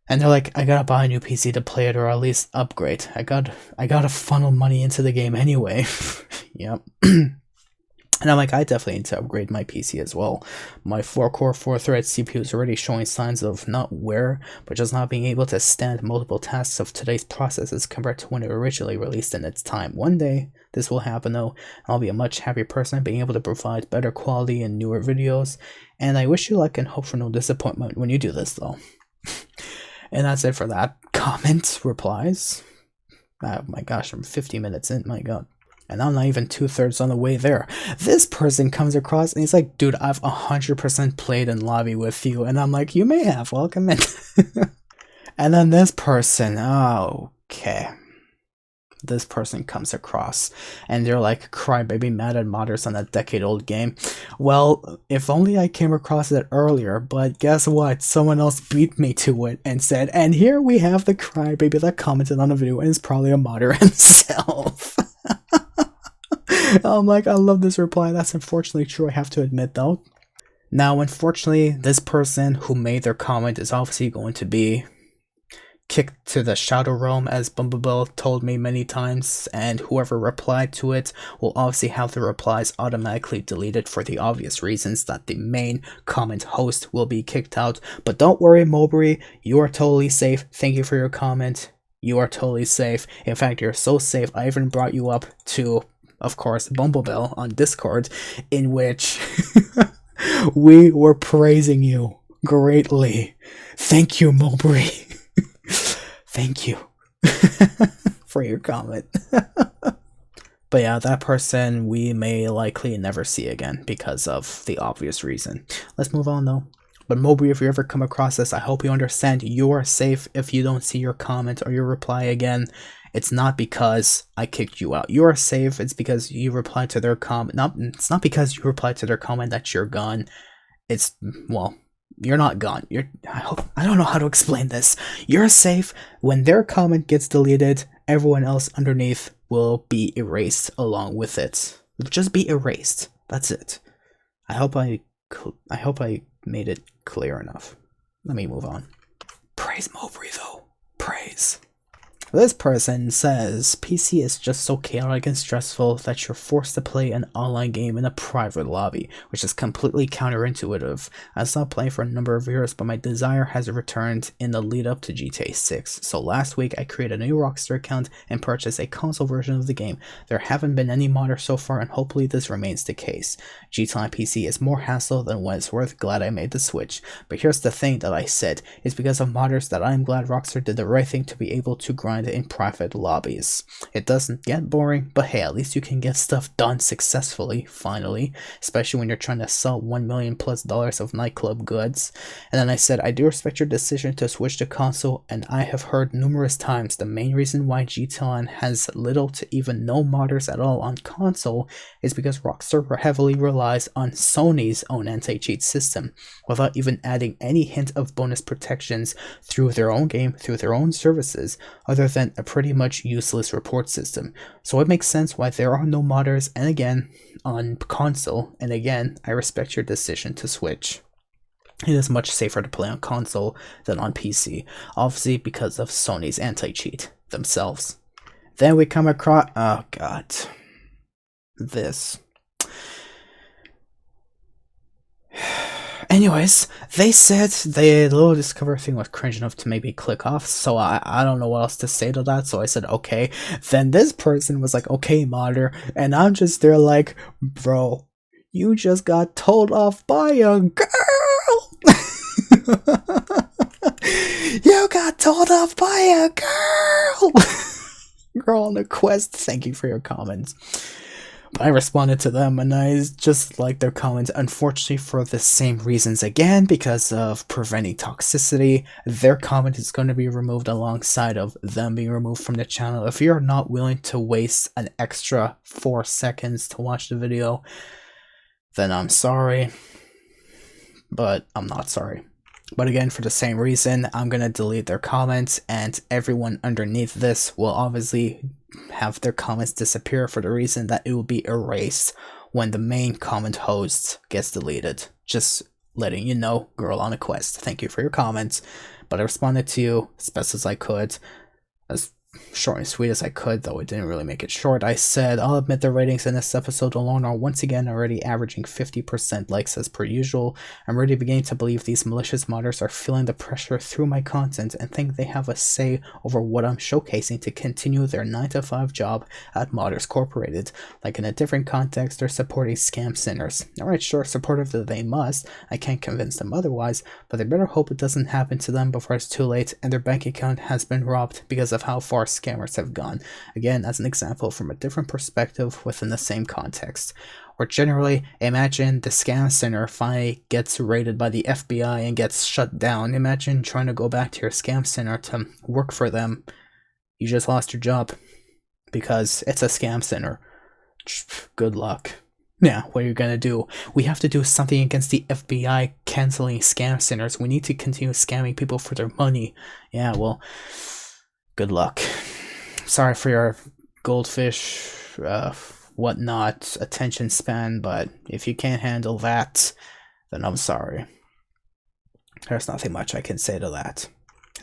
And they're like, I gotta buy a new PC to play it, or at least upgrade. I gotta funnel money into the game anyway. Yep. And I'm like, I definitely need to upgrade my PC as well. My 4-core, 4-thread CPU is already showing signs of not wear, but just not being able to stand multiple tasks of today's processes compared to when it originally released in its time. One day, this will happen though. I'll be a much happier person being able to provide better quality and newer videos. And I wish you luck and hope for no disappointment when you do this though. And that's it for that. Comments, replies. Oh my gosh, I'm 50 minutes in, my god. And I'm not even 2/3 on the way there. This person comes across and he's like, dude, I've 100% played in lobby with you. And I'm like, you may have, welcome in. And then this person, okay. This person comes across and they're like, crybaby mad at modders on a decade-old game. Well, if only I came across it earlier, but guess what? Someone else beat me to it and said, and here we have the crybaby that commented on the video and is probably a modder himself. I'm like, I love this reply. That's unfortunately true, I have to admit though. Now, unfortunately, this person who made their comment is obviously going to be kicked to the Shadow Realm, as Bumblebell told me many times, and whoever replied to it will obviously have the replies automatically deleted for the obvious reasons that the main comment host will be kicked out. But don't worry, Mowbray, you are totally safe. Thank you for your comment. You are totally safe. In fact, you're so safe, I even brought you up to, of course, Bumblebell on Discord, in which we were praising you greatly. Thank you, Mowbray. Thank you for your comment. But yeah, that person we may likely never see again because of the obvious reason. Let's move on though. But Mowbray, if you ever come across this, I hope you understand you are safe if you don't see your comment or your reply again. It's not because I kicked you out. You are safe. It's because you replied to their comment. It's not because you replied to their comment that you're gone. It's, well, you're not gone. I don't know how to explain this. You're safe. When their comment gets deleted, everyone else underneath will be erased along with it. It'll just be erased. That's it. I hope I made it clear enough. Let me move on. Praise Mowbray though. Praise. This person says, PC is just so chaotic and stressful that you're forced to play an online game in a private lobby, which is completely counterintuitive. I stopped playing for a number of years, but my desire has returned in the lead up to GTA 6. So last week I created a new Rockstar account and purchased a console version of the game. There haven't been any modders so far, and hopefully this remains the case. GTA PC is more hassle than what it's worth. Glad I made the switch. But here's the thing that I said, it's because of modders that I'm glad Rockstar did the right thing to be able to grind grind in private lobbies. It doesn't get boring, but hey, at least you can get stuff done successfully, finally, especially when you're trying to sell $1 million+ of nightclub goods. And then I said, I do respect your decision to switch to console, and I have heard numerous times the main reason why GTLN has little to even no modders at all on console is because Rockstar heavily relies on Sony's own anti-cheat system, without even adding any hint of bonus protections through their own game, through their own services, other than a pretty much useless report system. So it makes sense why there are no modders, and again, on console, and again, I respect your decision to switch. It is much safer to play on console than on PC, obviously because of Sony's anti-cheat themselves. Then we come across, oh god, this. Anyways, they said the little Discover thing was cringe enough to maybe click off, so I don't know what else to say to that, so I said okay. Then this person was like, okay, modder, and I'm just there like, bro, you just got told off by a girl! You got told off by a girl! Girl on the quest, thank you for your comments. I responded to them and I just liked their comments, unfortunately for the same reasons again, because of preventing toxicity. Their comment is going to be removed alongside of them being removed from the channel. If you're not willing to waste an extra 4 seconds to watch the video, then I'm sorry, but I'm not sorry. But again, for the same reason, I'm going to delete their comments, and everyone underneath this will obviously have their comments disappear for the reason that it will be erased when the main comment host gets deleted. Just letting you know, girl on a quest. Thank you for your comments, but I responded to you as best as I could, as short and sweet as I could, though it didn't really make it short. I said, I'll admit the ratings in this episode alone are once again already averaging 50% likes as per usual. I'm already beginning to believe these malicious modders are feeling the pressure through my content and think they have a say over what I'm showcasing to continue their 9-to-5 job at Modders Corporated. Like in a different context, they're supporting scam sinners. Alright, sure, supportive that they must. I can't convince them otherwise, but they better hope it doesn't happen to them before it's too late and their bank account has been robbed because of how far scammers have gone. Again, as an example from a different perspective within the same context. Or generally, imagine the scam center finally gets raided by the FBI and gets shut down. Imagine trying to go back to your scam center to work for them. You just lost your job because it's a scam center. Good luck. Yeah, what are you gonna do? We have to do something against the FBI canceling scam centers. We need to continue scamming people for their money. Yeah, well, good luck. Sorry for your goldfish, whatnot, attention span, but if you can't handle that, then I'm sorry. There's nothing much I can say to that.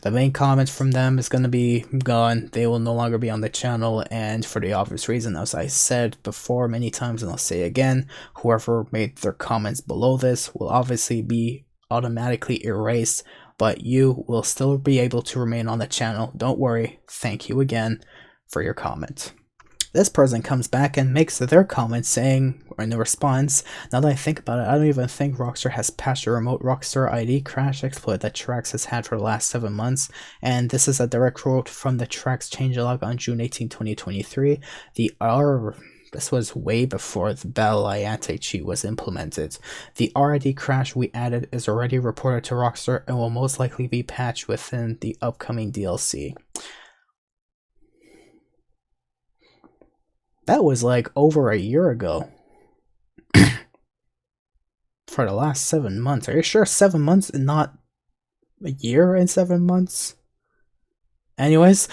The main comment from them is going to be gone. They will no longer be on the channel, and for the obvious reason, as I said before many times, and I'll say again, whoever made their comments below this will obviously be automatically erased, but you will still be able to remain on the channel. Don't worry. Thank you again for your comment. This person comes back and makes their comment saying, or in the response, now that I think about it, I don't even think Rockstar has patched a remote Rockstar ID crash exploit that Trax has had for the last 7 months, and this is a direct quote from the Trax changelog on June 18, 2023. This was way before the BattlEye anti-cheat was implemented. The RID crash we added is already reported to Rockstar and will most likely be patched within the upcoming DLC. That was like over a year ago. For the last 7 months. Are you sure 7 months and not a year and 7 months? Anyways,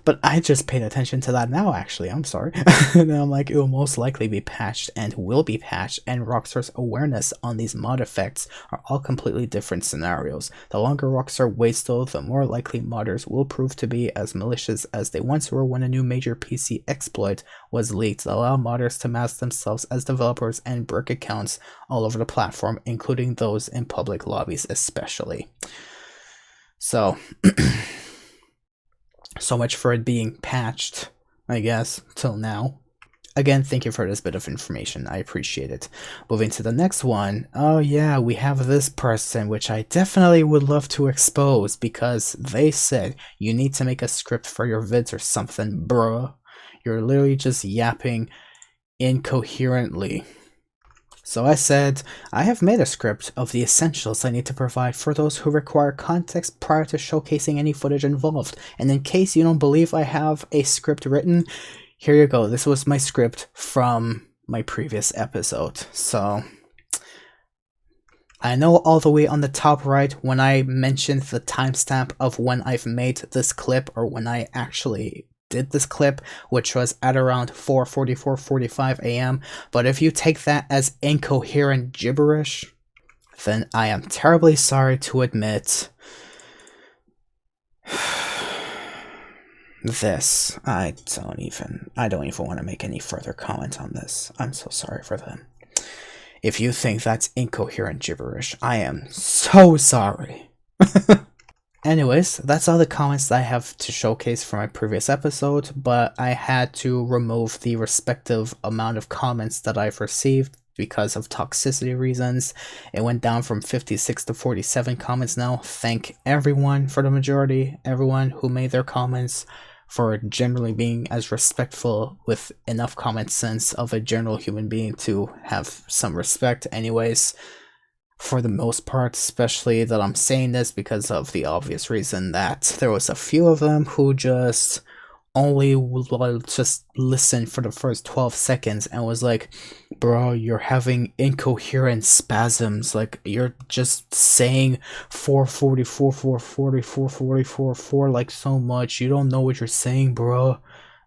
but I just paid attention to that now, actually. I'm sorry. And I'm like, it will most likely be patched and will be patched, and Rockstar's awareness on these mod effects are all completely different scenarios. The longer Rockstar waits though, the more likely modders will prove to be as malicious as they once were when a new major PC exploit was leaked that allowed modders to mask themselves as developers and brick accounts all over the platform, including those in public lobbies especially. So... so much for it being patched, I guess, till now. again, thank you for this bit of information. I appreciate it. Moving to the next one. Oh yeah, we have this person, which I definitely would love to expose because they said you need to make a script for your vids or something, bruh. You're literally just yapping incoherently. So I said, I have made a script of the essentials I need to provide for those who require context prior to showcasing any footage involved. And in case you don't believe I have a script written, here you go. This was my script from my previous episode. So I know all the way on the top right when I mentioned the timestamp of when I've made this clip or when I actually did this clip, which was at around 4:45 a.m. But if you take that as incoherent gibberish, then I am terribly sorry to admit this. I don't even want to make any further comment on this. I'm so sorry for them. If you think that's incoherent gibberish, I am so sorry. Anyways, that's all the comments that I have to showcase for my previous episode, but I had to remove the respective amount of comments that I've received because of toxicity reasons. It went down from 56 to 47 comments now. Thank everyone for the majority, everyone who made their comments, for generally being as respectful with enough common sense of a general human being to have some respect. Anyways, for the most part, especially that I'm saying this because of the obvious reason that there was a few of them who just only just listened for the first 12 seconds and was like, bro, you're having incoherent spasms, like you're just saying 444 440 444 4 like so much, you don't know what you're saying, bro,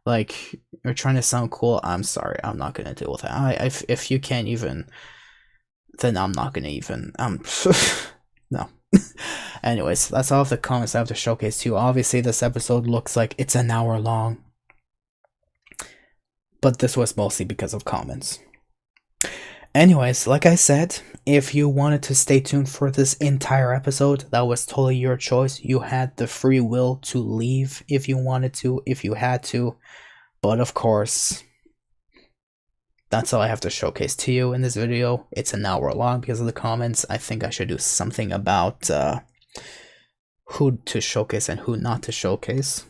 like you're trying to sound cool. I'm sorry, I'm not gonna deal with that. If you can't even, then I'm not gonna even, no. Anyways, that's all of the comments I have to showcase to you. Obviously, this episode looks like it's an hour long, but this was mostly because of comments. Anyways, like I said, if you wanted to stay tuned for this entire episode, that was totally your choice. You had the free will to leave if you wanted to, if you had to, but of course, that's all I have to showcase to you in this video. It's an hour long because of the comments. I think I should do something about who to showcase and who not to showcase.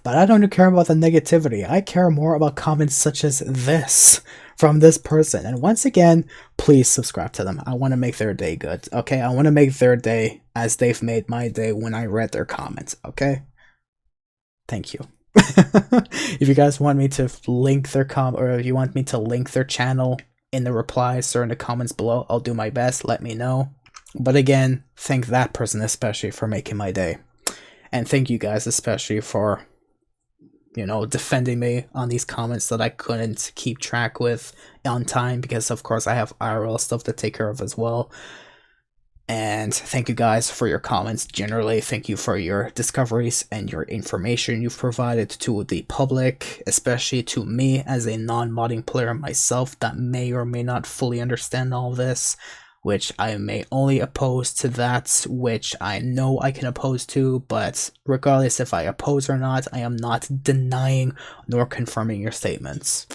But I don't care about the negativity. I care more about comments such as this from this person. And once again, please subscribe to them. I want to make their day good, okay? I want to make their day as they've made my day when I read their comments, okay? Thank you. If you guys want me to link their or if you want me to link their channel in the replies or in the comments below, I'll do my best. Let me know. But again, thank that person especially for making my day, and thank you guys especially for, you know, defending me on these comments that I couldn't keep track with on time because of course I have IRL stuff to take care of as well. And thank you guys for your comments generally. Thank you for your discoveries and your information you've provided to the public, especially to me as a non-modding player myself that may or may not fully understand all this, which I may only oppose to that which I know I can oppose to, but regardless if I oppose or not, I am not denying nor confirming your statements.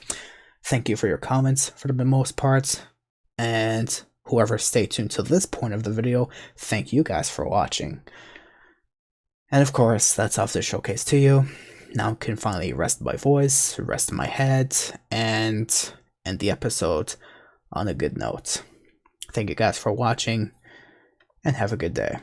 Thank you for your comments for the most part, and whoever stayed tuned to this point of the video, thank you guys for watching. And of course, that's off the showcase to you. Now I can finally rest my voice, rest my head, and end the episode on a good note. Thank you guys for watching, and have a good day.